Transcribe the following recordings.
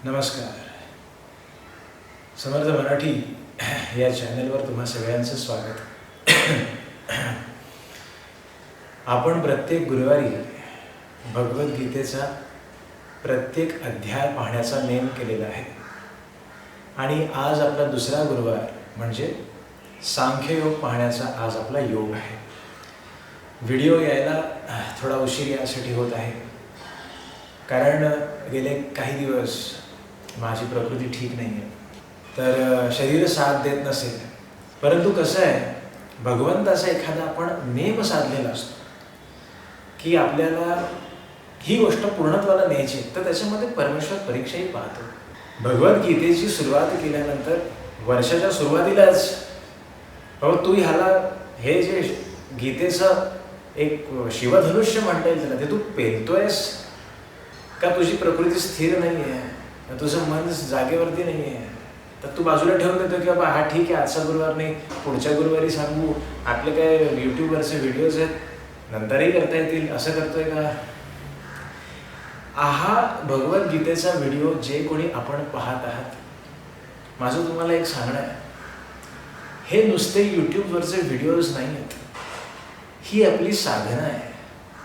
नमस्कार. समर्थ मराठी या चॅनलवर तुम्हा सगळ्यांचं स्वागत. आपण प्रत्येक गुरुवारी भगवद्गीतेचा प्रत्येक अध्याय पाहण्याचा नेम केलेला आहे आणि आज आपला दुसरा गुरुवार म्हणजे सांख्ययोग पाहण्याचा आज आपला योग आहे. व्हिडिओ यायला थोडा उशीर यासाठी होत आहे कारण गेले काही दिवस माझी प्रकृती ठीक नाही आहे, तर शरीर साथ देत नसेल. परंतु कसं आहे, भगवंताचा एखादा आपण नेम साधलेला असतो की आपल्याला ही गोष्ट पूर्णत्वाला न्यायची, तर त्याच्यामध्ये परमेश्वर परीक्षाही पाहतो. भगवद्गीतेची सुरुवात केल्यानंतर वर्षाच्या सुरुवातीलाच तू ह्याला हे जे गीतेचं एक शिवधनुष्य म्हणता येईल त्याला, ते तू पेलतोयस का? तुझी प्रकृती स्थिर नाही आहे, तुझं मन जागेवरती नाही आहे, तर तू बाजूला ठेवून देतो की बाबा हा ठीक आहे, आजचा गुरुवार नाही, पुढच्या गुरुवारी सांगू, आपले काय यूट्यूबवरचे व्हिडिओज आहेत नंतरही करता येतील, असं करतोय का? हा भगवद्गीतेचा व्हिडिओ जे कोणी आपण पाहत आहात, माझं तुम्हाला एक सांगणं आहे, हे नुसते यूट्यूबवरचे व्हिडिओज नाही आहेत. ही आपली साधना आहे,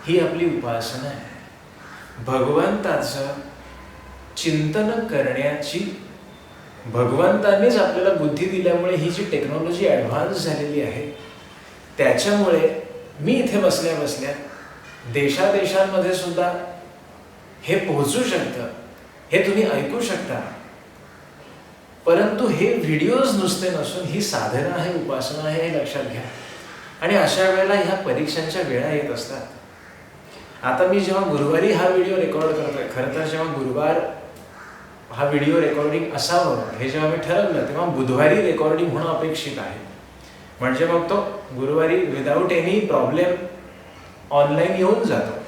ही आपली उपासना आहे. भगवंताचं चिंतन करण्याची, भगवंतानेच आपल्याला बुद्धी दिल्यामुळे ही जी टेक्नॉलॉजी ॲडव्हान्स झालेली आहे, त्याच्यामुळे मी इथे बसल्या बसल्या देशादेशांमध्ये सुद्धा हे पोहोचू शकतं, हे तुम्ही ऐकू शकता. परंतु हे व्हिडिओज नुसते नसून ही साधना आहे, उपासना आहे, हे लक्षात घ्या. आणि अशा वेळेला ह्या परीक्षांच्या वेळा येत असतात. आता मी जेव्हा गुरुवारी हा व्हिडिओ रेकॉर्ड करतोय, खरं तर जेव्हा गुरुवार हा व्हिडिओ रेकॉर्डिंग असावं हे जेव्हा मी ठरवलं, तेव्हा बुधवारी रेकॉर्डिंग होणं अपेक्षित आहे. म्हणजे मग तो गुरुवारी विदाऊट एनी प्रॉब्लेम ऑनलाईन येऊन जातो.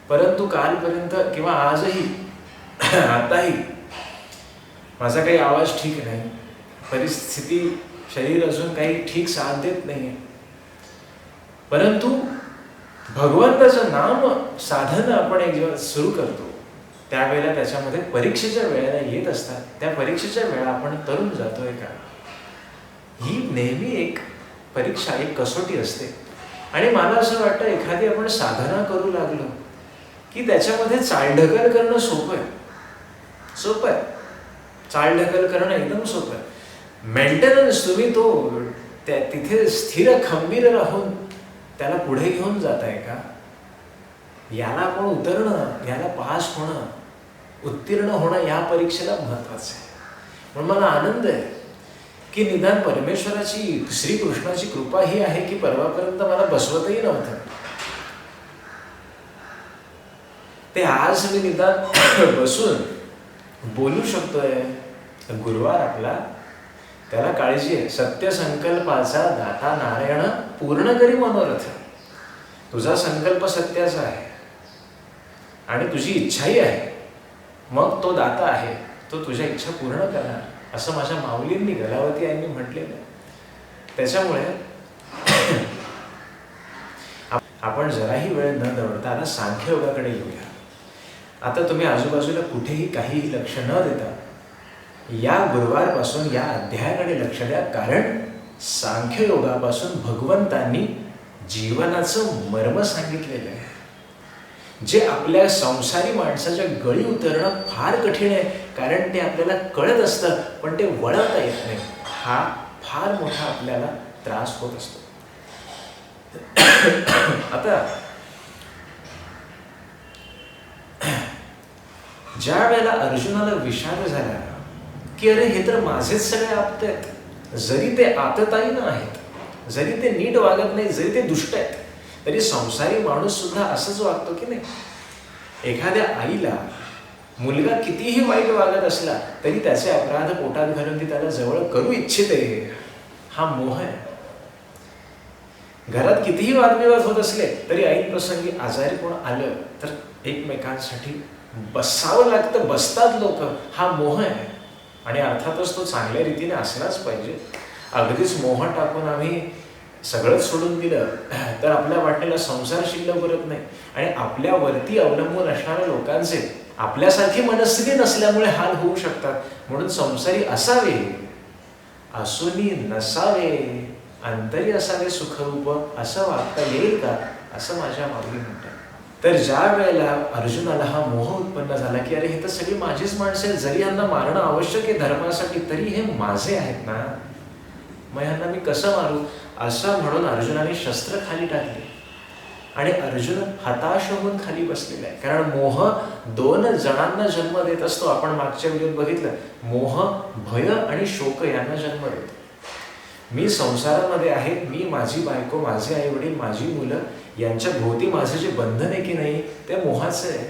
परंतु कालपर्यंत किंवा आजही आताही माझा काही आवाज ठीक नाही, परिस्थिती, शरीर अजून काही ठीक साथ देत नाही. परंतु भगवंताचं नाम साधन आपण एक जेव्हा सुरू करतो त्यावेळेला त्याच्यामध्ये परीक्षेच्या वेळेला येत असतात. त्या परीक्षेच्या वेळा आपण तरुण जातोय का? ही नेहमी एक परीक्षा, एक कसोटी असते. आणि मला असं वाटतं एखादी आपण साधना करू लागलो की त्याच्यामध्ये चालढकल करणं सोपं आहे. चालढकल करणं एकदम सोपं आहे. मेंटेनन्स, तुम्ही तो तिथे स्थिर खंबीर राहून त्याला पुढे घेऊन जात आहे का? याला आपण उतरणं, याला पास होणं, उत्तीर्ण होणं या परीक्षेला महत्वाचं आहे. म्हणून मला आनंद आहे की निदान परमेश्वराची, श्रीकृष्णाची कृपा ही आहे की परवापर्यंत मला बसवतही नव्हतं, ते आज मी निदान बसून बोलू शकतोय. गुरुवार आपला, त्याला काळजी आहे. सत्य संकल्पाचा दाता नारायण पूर्ण करी मनोरथ. तुझा संकल्प सत्याचा आहे आणि तुझी इच्छाही आहे, मग तो दाता आहे, तो तुझ्या इच्छा पूर्ण करणार, असं माझ्या माऊलींनी, गलावती यांनी म्हटलेलं आहे. त्याच्यामुळे आपण जराही वेळ न दवडता आता सांख्ययोगाकडे येऊया. आता तुम्ही आजूबाजूला कुठेही काहीही लक्ष न देता या गुरुवारपासून या अध्यायाकडे लक्ष द्या, कारण सांख्ययोगापासून भगवंतांनी जीवनाचं मर्म सांगितलेलं आहे, जे आपल्या संसारी माणसाच्या गळी उतरणं फार कठीण आहे. कारण ते आपल्याला कळत असतं पण ते वळवता येत नाही. हा फार मोठा आपल्याला त्रास होत असतो. आता ज्या वेळेला अर्जुनाला विषाद झाला की अरे हे तर माझेच सगळे आप्त आहेत, जरी ते आतताई न आहेत, जरी ते नीट वागत नाही, जरी ते दुष्ट आहेत, तरी संसारी माणूस सुद्धा असंच वागतो की नाही. एखाद्या आईला मुलगा कितीही वाईट वागत असला तरी त्याचे अपराध पोटात घालून ती त्याला जवळ करू इच्छिते. हा मोह आहे. घरात कितीही वादविवाद होत असले तरी ऐन प्रसंगी आजारी कोण आलं तर एकमेकांसाठी बसावं लागतं, बसतात लोक. हा मोह आहे आणि अर्थातच तो चांगल्या रीतीने असलाच पाहिजे. अगदीच मोह टाकून आम्ही सगळंच सोडून दिलं तर आपल्या वाटेला संसार शिल्लक उरत नाही आणि आपल्यावरती अवलंबून असणाऱ्या लोकांचे आपल्यासारखी मनस्थिती नसल्यामुळे हाल होऊ शकतात. म्हणून संसारी असावे असुनी नसावे, अंतरी असावे सुखरूप, असं वागता येईल का, असं माझ्या माऊली म्हणतात. तर ज्या वेळेला अर्जुनाला हा मोह उत्पन्न झाला की अरे हे तर सगळी माझीच माणसं आहेत, जरी यांना मारणं आवश्यक आहे धर्मासाठी तरी हे माझे आहेत ना, मग ह्यांना मी कसं मारू, असं म्हणून अर्जुनाने शस्त्र खाली टाकले आणि अर्जुन हताश होऊन खाली बसलेला आहे. कारण मोह 2 जणांना जन्म देत असतो. आपण मागच्या व्हिडिओत बघितलं, मोह भय आणि शोक यांना जन्म देतो. मी संसारामध्ये आहे, मी, माझी बायको, माझे आई वडील, माझी मुलं यांच्या भोवती माझं जे बंधन आहे की नाही ते मोहाचं आहे.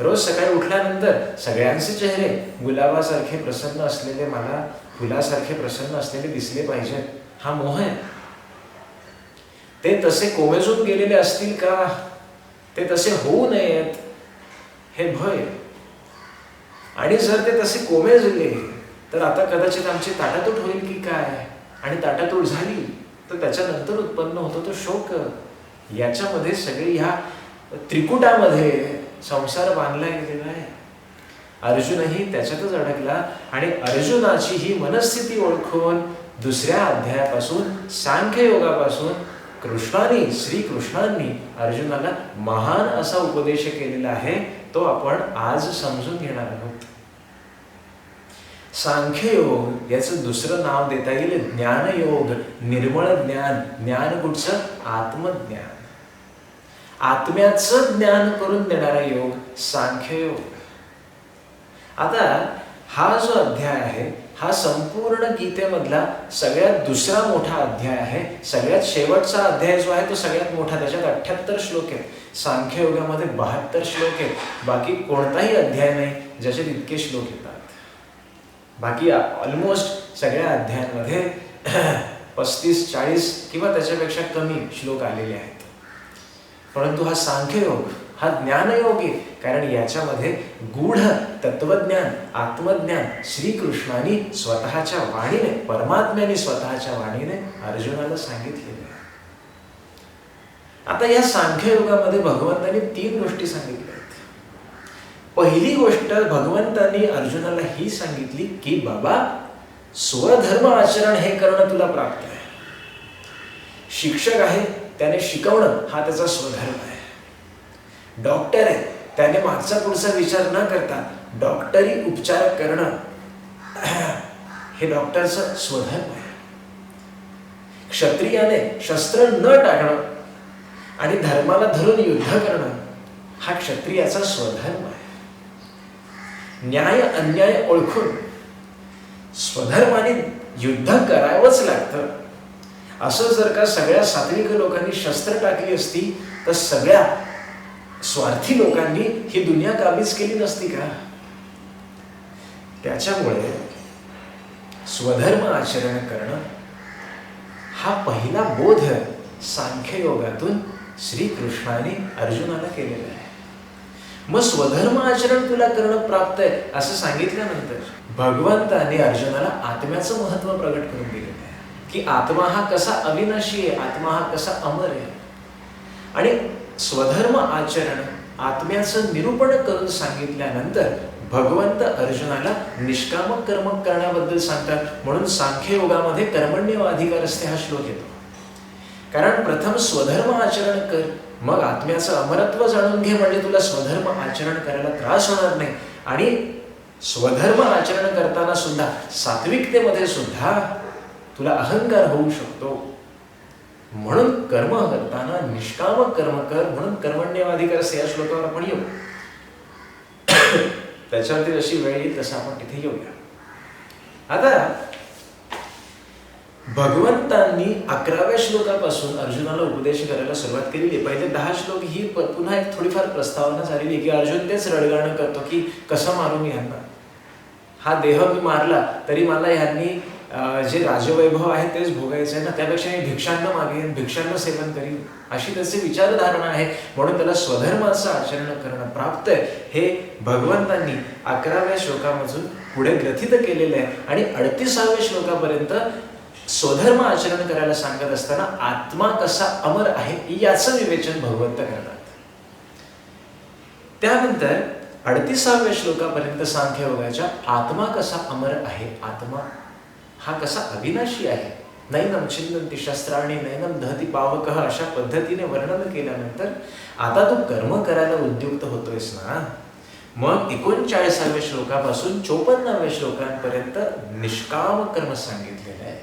रोज सकाळी उठल्यानंतर सगळ्यांचे चेहरे गुलाबासारखे प्रसन्न असलेले, मला फुलासारखे प्रसन्न असलेले दिसले पाहिजेत, हा मोह आहे. ते तसे कोमेजून गेलेले असतील का, ते तसे होऊ नयेत हे भय. आणि जर ते तसे कोमेजले तर आता कदाचित आमची ताटातूट होईल की काय, आणि ताटातूट झाली तर त्याच्यानंतर उत्पन्न होतो तो शोक. याच्यामध्ये सगळी ह्या त्रिकुटामध्ये संसार बांधला गेलेला आहे. अर्जुनही त्याच्यातच अडकला आणि अर्जुनाची ही मनस्थिती ओळखून दुसऱ्या अध्यायापासून, सांख्ययोगापासून श्रीकृष्णांनी अर्जुनाला महान असा उपदेश केलेला आहे. तो आपण आज समजून घेणार आहोत. सांख्ययोग याचं दुसरं नाव देता येईल ज्ञानयोग, निर्मळ ज्ञान. ज्ञान कुठचं, आत्मज्ञान, आत्म्याचं ज्ञान करून देणारा योग सांख्ययोग. आता हा जो अध्याय आहे हा संपूर्ण गीतेमधला सगळ्यात दुसरा मोठा अध्याय आहे. सगळ्यात शेवटचा अध्याय जो आहे तो सगळ्यात मोठा, त्याच्यात 78 श्लोक आहेत. सांख्ययोगामध्ये 72 श्लोक आहेत. बाकी कोणताही अध्याय नाही ज्याच्यात इतके श्लोक येतात. बाकी ऑलमोस्ट सगळ्या अध्यायांमध्ये 35-40 किंवा त्याच्यापेक्षा कमी श्लोक आलेले आहेत. परंतु हा सांख्ययोग हा ज्ञानयोग आहे, कारण याच्यामध्ये गूढ तत्वज्ञान, आत्मज्ञान श्रीकृष्णाने स्वतःच्या वाणीने, परमात्म्याने स्वतःच्या वाणीने अर्जुनाला सांगितलेले आहे. आता या सांख्ययोगामध्ये भगवंतांनी 3 गोष्टी सांगितल्या आहेत. पहिली गोष्ट भगवंतांनी अर्जुनाला ही सांगितली की बाबा स्वधर्म आचरण हे करणं तुला प्राप्त आहे. शिक्षक आहे त्याने शिकवणं हा त्याचा स्वधर्म आहे. डॉक्टर आहे त्याने मागचा पुढचा विचार न करता डॉक्टरी उपचार करणं हे डॉक्टरचं स्वधर्म आहे. क्षत्रियाने शस्त्र न टाकणं आणि धर्माला धरून युद्ध करणं हा क्षत्रियाचा स्वधर्म आहे. न्याय अन्याय ओळखून स्वधर्माने युद्ध करावंच लागतं. असं जर का सगळ्या सात्विक लोकांनी शस्त्र टाकली असती तर सगळ्या स्वार्थी लोकांनी ही दुनिया काबीज केली नसती का. त्याच्यामुळे स्वधर्म आचरण करणं हा पहिला बोध सांख्ययोगातून श्रीकृष्णाने अर्जुनाला केलेला आहे. मग स्वधर्म आचरण तुला करणं प्राप्त आहे असं सांगितल्यानंतर भगवंताने अर्जुनाला आत्म्याचं महत्व प्रगट करून दिलेलं आहे की आत्मा हा कसा अविनाशी आहे, आत्मा हा कसा अमर आहे. आणि स्वधर्म आचरण आत्म्याचं निरूपण करून सांगितल्यानंतर भगवंत अर्जुनाला निष्कामक कर्म करण्याबद्दल सांगतात. म्हणून सांख्ययोगामध्ये कर्मण्यवाधिकारस्ते हा श्लोक येतो. कारण प्रथम स्वधर्म आचरण कर, मग आत्म्याचं अमरत्व जाणून घे, म्हणजे तुला स्वधर्म आचरण करायला त्रास होणार नाही. आणि स्वधर्म आचरण करताना सुद्धा सात्विकतेमध्ये सुद्धा तुला अहंकार होऊ शकतो. म्हणून कर्म करताना निष्काम कर्म कर, म्हणून कर्मण्यवाधिकारस्ते या श्लोकावर आपण येऊ. त्याच्यावरती जशी वेळ येईल तसं आपण तिथे येऊया. आता भगवंतांनी 11व्या श्लोकापासून अर्जुनाला उपदेश करायला सुरुवात केलेली. पहिले 10 श्लोक ही पुन्हा एक थोडीफार प्रस्तावना झालेली की अर्जुन तेच रडगाणं करतो की कसं मारू मी ह्यांना, हा देह मी मारला तरी मला ह्यांनी जे राजवैभव आहे तेच भोगायचं आहे ना, त्यापेक्षा मी भिक्षांना मागेन, भिक्षांना सेवन करीन, अशी त्याची विचारधारणा आहे. म्हणून त्याला स्वधर्माचं आचरण करणं प्राप्त आहे हे भगवंतांनी 11व्या श्लोकामधून पुढे ग्रथित केलेलं आहे. आणि 38व्या श्लोकापर्यंत स्वधर्म आचरण करायला सांगत असताना आत्मा कसा अमर आहे याचं विवेचन भगवंत करतात. त्यानंतर 38व्या श्लोकापर्यंत सांख्ययोगाच्या आत्मा कसा अमर आहे, आत्मा हा कसा अविनाशी आहे, नैनम छिन्नन्ति शस्त्राणि नैनम दहति पावकः, अशा पद्धतीने वर्णन केल्यानंतर आता तू कर्म करायला उद्युक्त होतोयस ना. मग 39व्या श्लोकापासून 54व्या श्लोकांपर्यंत निष्काम कर्म सांगितलेलं आहे.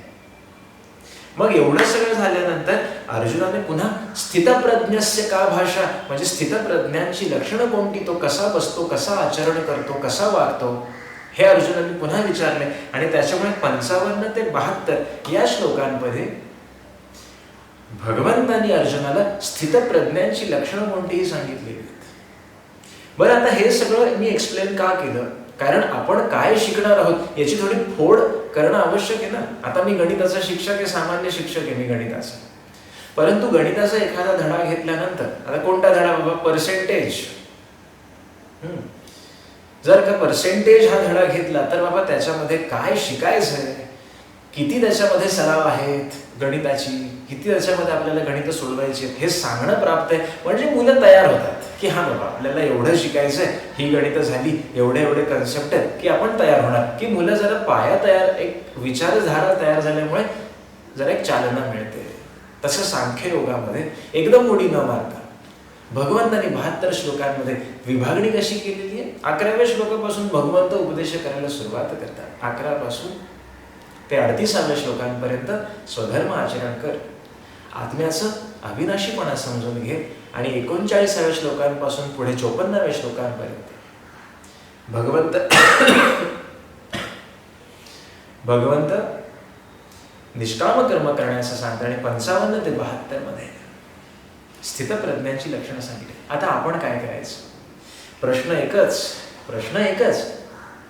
मग एवढं सगळं झाल्यानंतर अर्जुनाने पुन्हा स्थितप्रज्ञस्य का भाषा, म्हणजे स्थितप्रज्ञांची लक्षणं कोणती, तो कसा बसतो, कसा आचरण करतो, कसा वागतो, हे अर्जुनाने पुन्हा विचारले. आणि त्याच्यामुळे 55 ते 72 या श्लोकांमध्ये भगवंतांनी अर्जुनाला स्थितप्रज्ञांची लक्षणं कोणतीही सांगितलेली आहेत. बरं, आता हे सगळं मी एक्सप्लेन का केलं, कारण आपण काय शिकणार आहोत याची थोडी फोड करणं आवश्यक आहे ना. आता मी गणिताचा शिक्षक आहे, सामान्य शिक्षक आहे मी गणिताचा, परंतु गणिताचा एखादा धडा घेतल्यानंतर, आता कोणता धडा बाबा, पर्सेंटेज, जर का पर्सेंटेज हा धडा घेतला तर बाबा त्याच्यामध्ये काय शिकायचं आहे, किती त्याच्यामध्ये सराव आहेत गणिताची, किती त्याच्यामध्ये आपल्याला गणित सोडवायची हे सांगणं प्राप्त आहे. म्हणजे मुलं तयार होतात की हा बाबा आपल्याला एवढं शिकायचंय, ही गणितं झाली, एवढे कन्सेप्ट आहेत की आपण तयार होणार, की मुलं जरा पाया तयार, एक विचारधारा तयार झाल्यामुळे जरा एक चालना मिळते. तसं सांख्ययोगामध्ये एकदम उडी न मारता भगवंतांनी 72 श्लोकांमध्ये विभागणी कशी केलेली आहे. 11व्या श्लोकापासून भगवंत उपदेश करायला सुरुवात करतात. 11 पासून ते 38व्या श्लोकांपर्यंत स्वधर्म आचरण कर, आत्म्याचं अविनाशीपणा समजून घे. आणि 39व्या श्लोकांपासून पुढे 54व्या श्लोकांपर्यंत भगवंत निष्काम कर्म करण्याचं सांगतात. आणि 55 ते 72 मध्ये स्थितप्रज्ञांची लक्षणं सांगितली. आता आपण काय करायचं, प्रश्न एकच,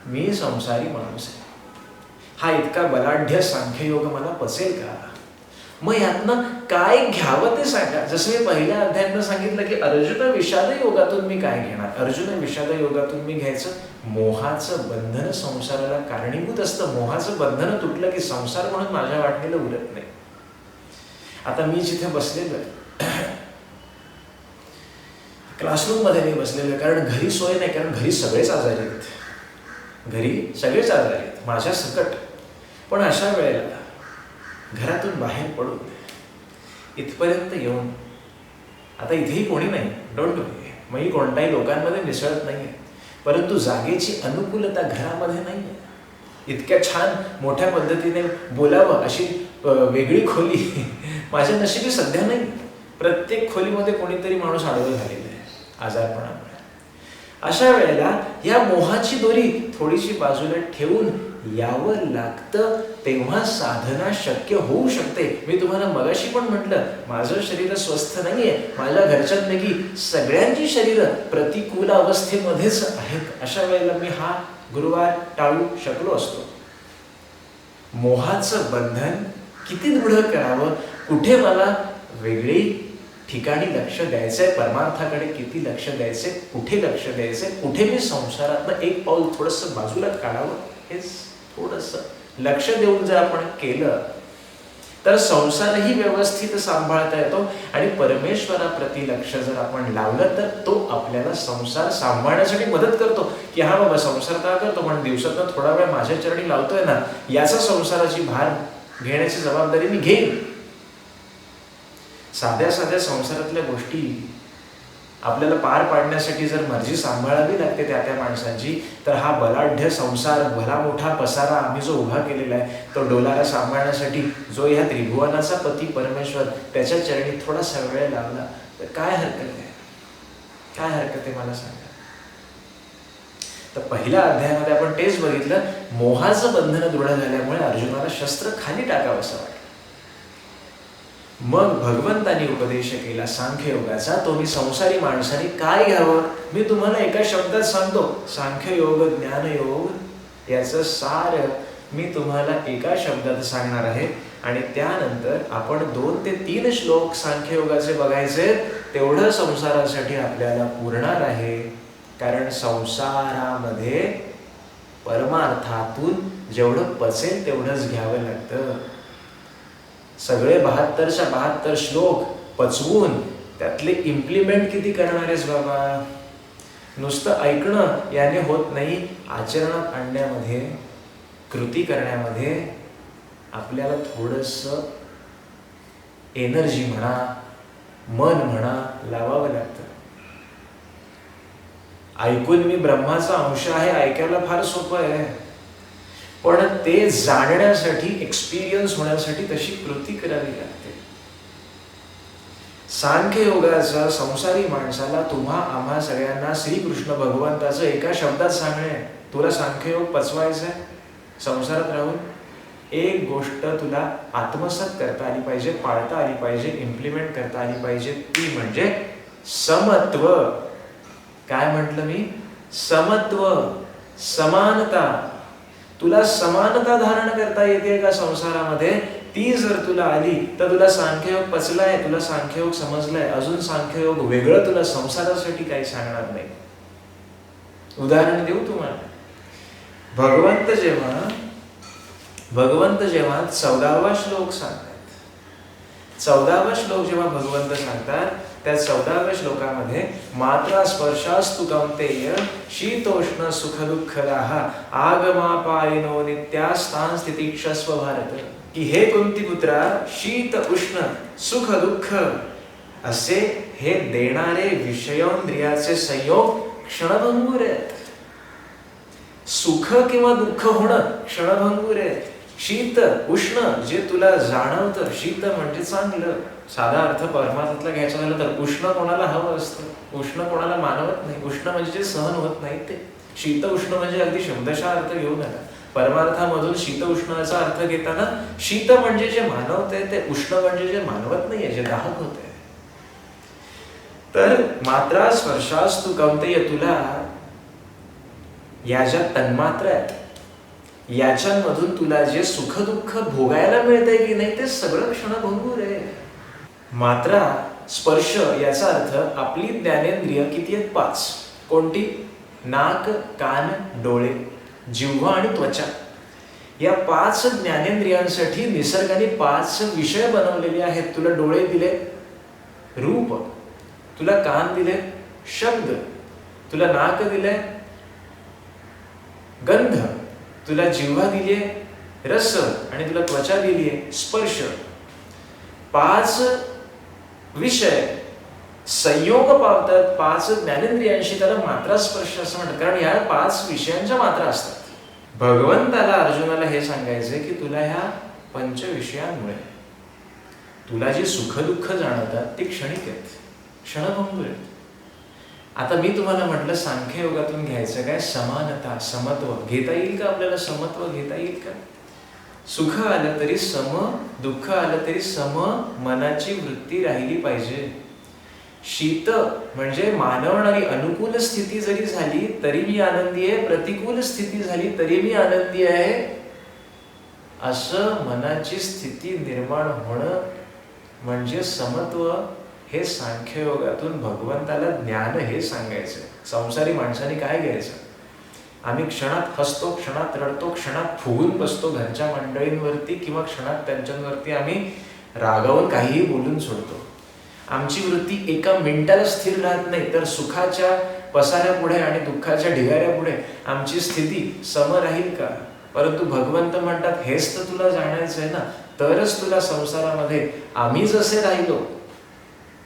मी संसारी माणूस आहे, हा इतका बलाढ्य सांख्ययोग मला पचेल का, मग यातनं काय घ्यावं ते सांगा. जसं मी पहिल्या अध्यायात सांगितलं की अर्जुन विषाद योगातून मी काय घेणार, अर्जुन विषाद योगातून मी घ्यायचं मोहाचं बंधन संसाराला कारणीभूत असतं. मोहाचं बंधन तुटलं की संसार म्हणून माझ्या वाटणीला उरत नाही. आता मी जिथे बसलेलो आहे क्लासरूम मध्ये मी बसलेलो, कारण घरी सोय नाही, कारण घरी सगळेच आजारी आहेत, माझ्या सकट. पण अशा वेळेला घरातून बाहेर पडून इथपर्यंत येऊन, आता इथेही कोणी नाही, डोंट वरी, मी कोणत्याही लोकांमध्ये मिसळत नाहीये, परंतु जागेची अनुकूलता घरामध्ये नाहीये. इतक्या छान मोठ्या पद्धतीने बोलावं अशी वेगळी खोली माझ्या नशिबी सध्या नाही. प्रत्येक खोलीमध्ये कोणीतरी माणूस आडवं झालेला आहे आजारपणामुळे. अशा वेळेला या मोहाची दोरी थोडीशी बाजूला ठेवून यावं लागतं, तेव्हा साधना शक्य होऊ शकते. मी तुम्हाला मगाशी पण म्हटलं, माझं शरीर स्वस्थ नाहीये, माझ्या घरच्यांपैकी सगळ्यांची शरीरं प्रतिकूल अवस्थेमध्येच आहेत. अशा वेळेला मी हा गुरुवार टाळू शकलो असतो. मोहाचं बंधन किती दृढ करावं, कुठे मला वेगळी ठिकाणी लक्ष द्यायचंय, परमार्थाकडे किती लक्ष द्यायचंय, कुठे लक्ष द्यायचंय, कुठे मी संसारातनं एक पाऊल थोडंसं बाजूला काढावं, हेच थोडंसं लक्ष देऊन जर आपण केलं तर संसारही व्यवस्थित सांभाळता येतो. आणि परमेश्वराप्रती लक्ष जर आपण लावलं तर तो आपल्याला संसार सांभाळण्यासाठी मदत करतो. की हा बाबा संसार का करतो, पण दिवसातनं थोडा वेळ माझ्या चरणी लावतोय ना, याचा संसाराची भार घेण्याची जबाबदारी मी घेईन. साध्या संसारातल्या गोष्टी आपल्याला पार पाडण्यासाठी जर मर्जी सांभाळावी लागते त्या माणसांची, तर हा बलाढ्य संसार, भला मोठा पसारा आम्ही जो उभा केलेला आहे, तो डोलारा सांभाळण्यासाठी जो ह्या त्रिभुवनाचा पती परमेश्वर त्याच्या चरणी थोडासा वेळ लावला तर काय हरकत आहे मला सांगा. तर पहिल्या अध्यायामध्ये आपण तेच बघितलं, मोहाचं बंधन दृढ झाल्यामुळे अर्जुनाला शस्त्र खाली टाकावं असं वाटलं. मग भगवंतांनी उपदेश केला सांख्ययोगाचा. तो मी संसारी माणसाने काय घ्यावं मी तुम्हाला एका शब्दात सांगतो. सांख्ययोग ज्ञानयोग याचं सार मी तुम्हाला एका शब्दात सांगणार आहे. आणि त्यानंतर आपण 2 ते 3 श्लोक सांख्ययोगाचे बघायचे, तेवढं संसारासाठी आपल्याला पुरणार आहे. कारण संसारामध्ये परमार्थातून जेवढं पचेल तेवढंच घ्यावं लागतं. सगळे 72च्या 72 श्लोक पचवून त्यातले इम्प्लिमेंट किती करणार आहेस बाबा. नुसतं ऐकणं याने होत नाही. आचरणात आणण्यामध्ये, कृती करण्यामध्ये आपल्याला थोडंसं एनर्जी म्हणा, मन म्हणा लावावं लागतं. ऐकून मी ब्रह्माचा अंश आहे ऐकायला फार सोपं आहे, पण ते जाणण्यासाठी, एक्सपिरियन्स होण्यासाठी तशी कृती करावी लागते. सांख्य योगाचं संसारी माणसाला, तुम्हा आम्हा सगळ्यांना श्रीकृष्ण भगवंताचं एका शब्दात सांगणे, तुला सांख्ययोग पचवायचं आहे संसारात राहून, एक गोष्ट तुला आत्मसात करता आली पाहिजे, पाळता आली पाहिजे, इम्प्लिमेंट करता आली पाहिजे, ती म्हणजे समत्व. काय म्हटलं मी? समत्व, समानता. तुला समानता धारण करता येते का संसारामध्ये? ती जर तुला आली तर तुला सांख्ययोग पचलाय, तुला सांख्ययोग समजलाय. अजून सांख्ययोग वेगळं तुला संसारासाठी काही सांगणार नाही. उदाहरण देऊ तुम्हाला. भगवंत जेव्हा 14वा श्लोक सांगतात, 14वा श्लोक जेव्हा भगवंत सांगतात, त्या 14व्या श्लोकामध्ये मात्रा स्पर्शास्तु कौंतेय शीतोष्ण सुख दुःख राहा आगमापायिनो नित्यास्तान स्थितिक्षस्व भारत. की हे कुंतीपुत्रा, शीत उष्ण सुख दुःख असे हे देणारे विषयेंद्रियाचे संयोग क्षणभंगूर आहेत. सुख किंवा दुःख होणं क्षणभंगूर आहे. शीत उष्ण जे तुला जाणवतं, शीत म्हणजे चांगलं, साधा अर्थ परमार्थातला घ्यायचा झाला तर उष्ण कोणाला हवं असतं, उष्ण कोणाला मानवत नाही. उष्ण म्हणजे जे सहन होत नाही ते. शीत उष्ण म्हणजे अगदी शब्दशः अर्थ घेऊ नका. परमार्थामधून शीत उष्णाचा अर्थ घेताना शीत म्हणजे जे मानवते ते, उष्ण म्हणजे जे मानवत नाहीये, जे दाहक होते. तर मात्रा स्पर्शास्तु कौंतेय, तुला या ज्या तन्मात्रा आहेत याच्यामधून तुला जे सुख दुःख भोगायला मिळतंय की नाही ते सगळं क्षणभंगूर आहे. मात्रा स्पर्श याचा अर्थ आपली ज्ञानेंद्रिय किती आहेत? 5. कोणती? नाक, कान, डोळे, जिव्हा आणि त्वचा. या 5 ज्ञानेंद्रियांसाठी निसर्गाने 5 विषय बनवलेले आहेत. तुला डोळे दिले रूप, तुला कान दिले शब्द, तुला नाक दिले गंध, तुला जिव्हा दिलीये रस आणि तुला त्वचा दिलीये स्पर्श. 5 विषय संयोग पावतात 5 ज्ञानेंद्रियांशी, त्याला मात्रा स्पर्श असं म्हणतात. कारण या 5 विषयांच्या मात्रा असतात. भगवंताला अर्जुनाला हे सांगायचे की तुला ह्या 5 विषयांमुळे तुला जे सुख दुःख जाणवतात ते क्षणिक आहेत, क्षणभंगूर आहेत. आता मी तुम्हाला म्हटलं सांख्य योगातून घ्यायचं काय? समानता, समत्व. घेता येईल का आपल्याला? समत्व घेता येईल का? सुख आलं तरी सम, दुःख आलं तरी सम मनाची वृत्ती राहिली पाहिजे. शीत म्हणजे मानवणारी अनुकूल स्थिती जरी झाली तरी मी आनंदी आहे, प्रतिकूल स्थिती झाली तरी मी आनंदी आहे, असं मनाची स्थिती निर्माण होणं म्हणजे समत्व. हे सांख्ययोगातून भगवंताला ज्ञान हे सांगायचं. संसारी माणसाने काय घ्यायचं? आम्ही क्षणात हसतो, क्षणात रडतो, क्षणात फुगून बसतो घरच्या मंडळींवरती, किंवा क्षणात त्यांच्यावरती आम्ही रागावून काहीही बोलून सोडतो. आमची वृत्ती एका मिनिटाला स्थिर राहत नाही. तर सुखाच्या पसाऱ्यापुढे आणि दुःखाच्या ढिगाऱ्यापुढे आमची स्थिती सम राहील का? परंतु भगवंत म्हणतात हेच तर तुला जाणायचं आहे ना, तरच तुला संसारामध्ये आम्ही जसे राहिलो,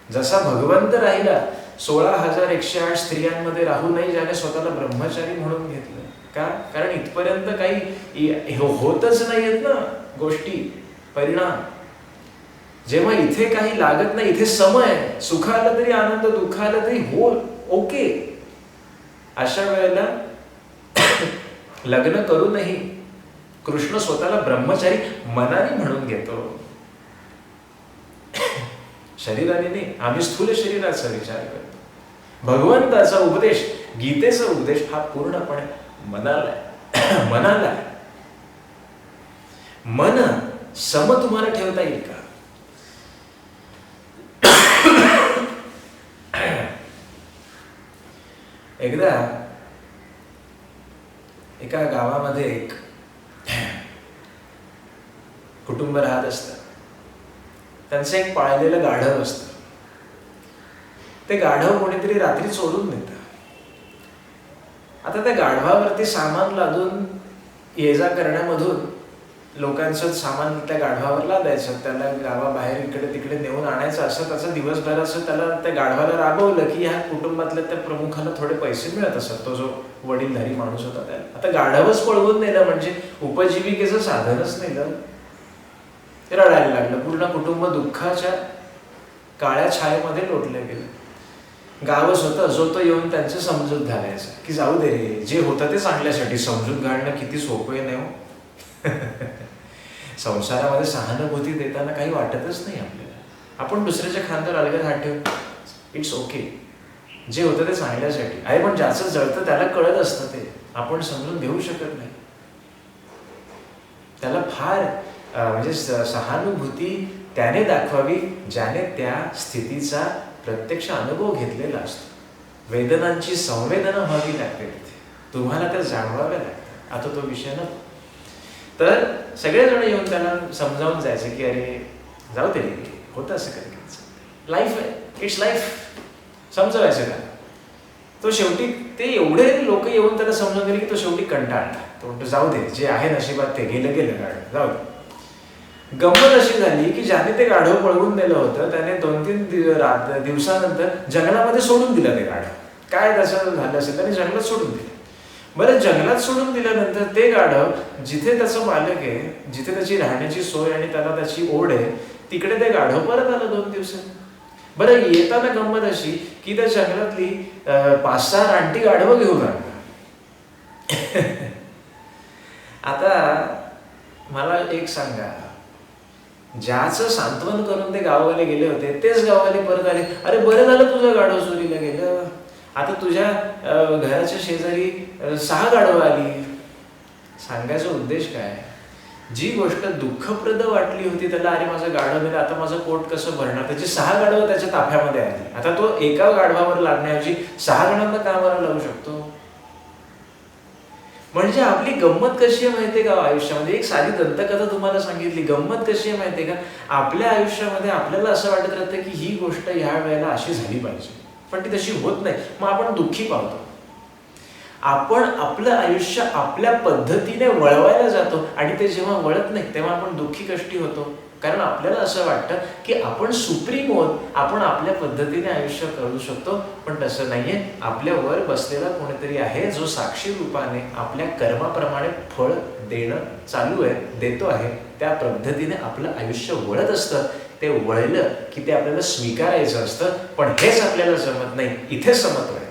जसा भगवंत राहिला 16,108 स्त्रियांमध्ये राहू नाही ज्याने स्वतःला ब्रह्मचारी म्हणून घेतलं. का? कारण इथपर्यंत काही होतच नाहीयेत ना गोष्टी, परिणाम. जेव्हा इथे काही लागत नाही, इथे समय, सुख आलं तरी आनंद, दुःख आलं तरी हो, ओके, अशा वेळेला लग्न करूनही कृष्ण स्वतःला ब्रह्मचारी मनाने म्हणून घेतो, शरीराने नाही. आम्ही स्थूल शरीराचा विचार करतो. भगवंताचा उपदेश, गीतेचा उपदेश हा पूर्णपणे मनाला आहे. मनाला आहे. मन सम तुम्हाला ठेवता येईल का? एकदा एका गावामध्ये एक कुटुंब राहत असतं. त्यांचं एक पाळलेलं गाढव असतं. ते गाढव कोणीतरी रात्री चोरून नेतं. आता त्या गाढवावरती सामान लादून ये जा करण्यामधून लोकांचं सामान त्या गाढवावर लादायचं, त्याला गावाबाहेर इकडे तिकडे नेऊन आणायचं, असं त्याचं दिवसभराचं त्याला त्या गाढवाला राबवलं की ह्या कुटुंबातल्या त्या प्रमुखाला थोडे पैसे मिळत असत. तो जो वडीलधारी माणूस होता त्याला आता गाढवच पळवून नेलं म्हणजे उपजीविकेचं साधनच नेलं. रडायला लागलं. पूर्ण कुटुंब दुःखाच्या काळ्या छायेमध्ये लोटलं गेलं. गावच होतं जो तो येऊन त्यांचं समजूत घालायचं की जाऊ दे रे, जे होतं ते चांगल्यासाठी. समजूत घालणं किती सोपं आहे नाही हो. संसारामध्ये सहानुभूती देताना काही वाटतच नाही आपल्याला. आपण दुसऱ्याच्या खांद्यावर अलगद हात ठेवून इट्स ओके, जे होतं ते चांगल्यासाठी आहे. पण ज्याचं जळतं त्याला कळत असतं, ते आपण समजून घेऊ शकत नाही. त्याला फार म्हणजे सहानुभूती त्याने दाखवावी ज्याने त्या स्थितीचा प्रत्यक्ष अनुभव घेतलेला असतो. वेदनांची संवेदना व्हावी लागते, तुम्हाला त्या जाणवाव्या लागतात. आता तो विषय नको. तर सगळेजण येऊन त्याला समजावून जायचं की अरे जाऊ दे, होतं असं कधी, लाईफ आहे, इट्स लाईफ, समजवायचं का. तो शेवटी ते एवढे लोक येऊन त्याला समजून गेले की तो शेवटी कंटाळला. तो म्हणतो जाऊ दे, जे आहे नशिबात ते गेलं गाढव, जाऊ दे. गंमत अशी झाली की ज्याने ते गाढव पळवून नेलं होतं त्याने 2-3 दिवसानंतर जंगलामध्ये सोडून दिलं ते गाढव. काय त्याचं झालं असेल, त्याने जंगलात सोडून दिलं. बरं, जंगलात सोडून दिल्यानंतर ते गाढव जिथे त्याचं मालक आहे, जिथे त्याची राहण्याची सोय आणि त्याला त्याची ओढ आहे, तिकडे ते गाढव परत आलं 2 दिवसांनी. बरं, येताना गंमत अशी की त्या जंगलातली 5-6 रानटी गाढवं घेऊन आलं. आता मला एक सांगा, ज्याचं सांत्वन करून ते गाववाले गेले होते तेच गाववाले परत आले, अरे बरं झालं तुझं गाढव चोरीला गेलं, आता तुझ्या घराच्या शेजारी 6 गाढवं आली. सांगायचा उद्देश काय, जी गोष्ट दुःखप्रद वाटली होती त्याला, अरे माझं गाढव गेलं, आता माझं पोट कसं भरणार, त्याची 6 गाढवं त्याच्या ताफ्यामध्ये आली. आता तो एका गाढवावर लादण्याऐवजी 6 जणांना कामाला लावू शकतो. म्हणजे आपली गंमत कशी आहे माहितीये का आयुष्यामध्ये, एक साधी दंतकथा तुम्हाला सांगितली. गंमत कशी आहे माहितीये का, आपल्या आयुष्यामध्ये आपल्याला असं वाटत राहतं की ही गोष्ट ह्या वेळेला अशी झाली पाहिजे, पण ती तशी होत नाही. मग आपण दुःखी पावतो. आपण आपलं आयुष्य आपल्या पद्धतीने वळवायला जातो आणि ते जेव्हा वळत नाही तेव्हा आपण दुःखी कष्टी होतो. कारण आपल्याला असं वाटतं की आपण सुप्रीम आहोत, आपण आपल्या पद्धतीने आयुष्य करू शकतो. पण तसं नाहीये. आपल्यावर बसलेला कोणीतरी आहे जो साक्षी रूपाने आपल्या कर्माप्रमाणे फळ देणं चालू आहे, देतो आहे. त्या पद्धतीने आपलं आयुष्य वळत असतं. ते वळलं की ते आपल्याला स्वीकारायचं असतं. पण हेच आपल्याला जमत नाही. इथे समत्व आहे.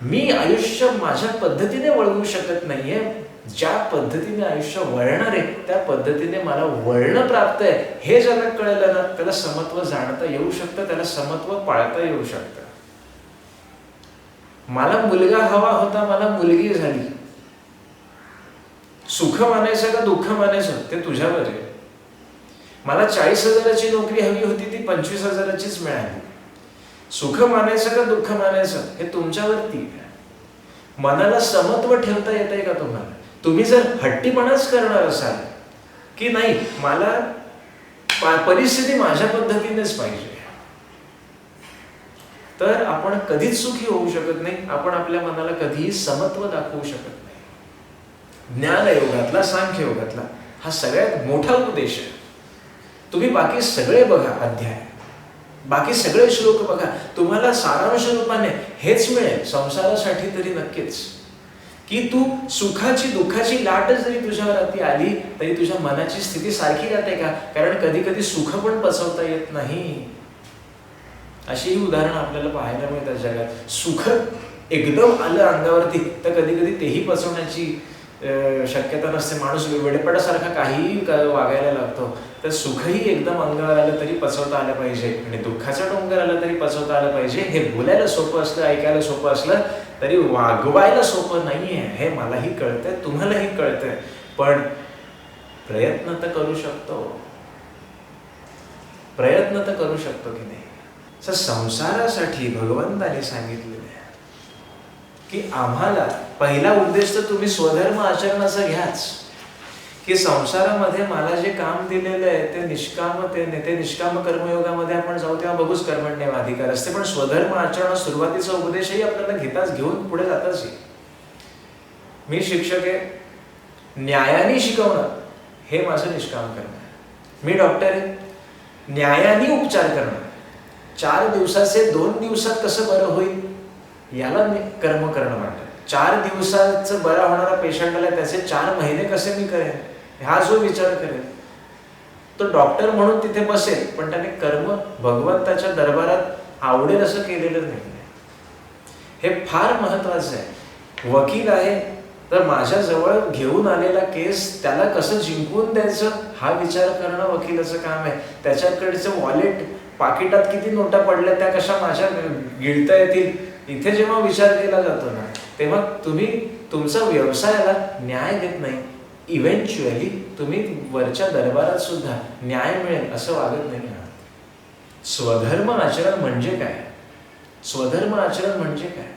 मी आयुष्य माझ्या पद्धतीने वळवू शकत नाहीये. ज्या पद्धतीने आयुष्य वळणार आहे त्या पद्धतीने मला वळणं प्राप्त आहे, हे ज्याला कळलं ना त्याला समत्व जाणता येऊ शकतं, त्याला समत्व पाळता येऊ शकतं. मला मुलगा हवा होता, मला मुलगी झाली. सुख मानायचं का दुःख मानायचं ते तुझ्यावर आहे. मला 40,000ची नोकरी हवी होती, ती 25,000चीच मिळाली. सुख मानायचं का दुःख मानायचं हे तुमच्यावरती आहे. मनाला समत्व ठेवता येतंय का तुम्हाला? तुम्ही जर हट्टीपणाच करणार असाल की नाही मला परिस्थिती माझ्या पद्धतीनेच पाहिजे, तर आपण कधीच सुखी होऊ शकत नाही. आपण आपल्या मनाला कधीही समत्व दाखवू शकत नाही. ज्ञानयोगातला, सांख्ययोगातला हा सगळ्यात मोठा उपदेश आहे. तुम्ही बाकी सगळे बघा अध्याय, बाकी सगळे श्लोक बघा, तुम्हाला सारांश रूपाने हेच मिळेल संसारासाठी तरी नक्कीच, की तू सुखाची दुःखाची लाट जरी तुझ्यावरती आली तरी तुझ्या मनाची स्थिती सारखी राहते का? कारण कधी कधी सुख पण पचवता येत नाही. अशीही उदाहरणं आपल्याला पाहायला मिळतात जगात. सुख एकदम आलं अंगावरती तर कधी कधी तेही पचवण्याची शक्यता नसते. माणूस वेडेपणासारखा काहीही वागायला लागतो. तर सुखही एकदम अंगावर आलं तरी पचवता आलं पाहिजे आणि दुःखाचा डोंगर आला तरी पचवता आलं पाहिजे. हे बोलायला सोपं असलं, ऐकायला सोपं असलं तरी वागवायला सोपं नाहीये. हे मलाही कळतंय, तुम्हालाही कळतंय. पण प्रयत्न तर करू शकतो, प्रयत्न तर करू शकतो की नाही? संसारासाठी भगवंताने सांगितलेलं आहे की आम्हाला पहिला उद्देश तर तुम्ही स्वधर्म आचरणाचा घ्याच, की संसारामध्ये मला जे काम दिलेलं आहे ते निष्कामतेने, ते निष्काम कर्मयोगामध्ये आपण जाऊ तेव्हा बघूच कर्मण्येव अधिकार असते. पण स्वधर्म आचरण सुरुवातीचा उपदेशही आपल्याला घेऊन पुढे जाताच येईल. मी शिक्षक आहे, न्यायाने शिकवणं हे माझं निष्काम कर्म आहे. मी डॉक्टर आहे, न्यायाने उपचार करणं, 4 दिवसाचे 2 दिवसात कसं बरं होईल याला मी कर्म करणं म्हणतात. 4 दिवसाचं बरा होणारा पेशंट आला, त्याचे 4 महिने कसे मी करेन हा जो विचार करेल तो डॉक्टर म्हणून तिथे बसेल, पण त्याने कर्म भगवंताच्या दरबारात आवडेल असं केलेलं नाही. हे फार महत्वाचं आहे. वकील आहे तर माझ्या जवळ घेऊन आलेला केस त्याला कसं जिंकून द्यायचं हा विचार करणं वकिलाचं काम आहे. त्याच्याकडचं वॉलेट, पाकिटात किती नोटा पडल्या त्या कशा माझ्या गिळता येतील इथे जेव्हा विचार केला जातो ना, तेव्हा तुम्ही तुमचा व्यवसायाला न्याय देत नाही. इव्हेंच्युअली तुम्ही वरच्या दरबारात सुद्धा न्याय मिळेल असं वागत नाही आहात. स्वधर्म आचरण म्हणजे काय? स्वधर्म आचरण म्हणजे काय?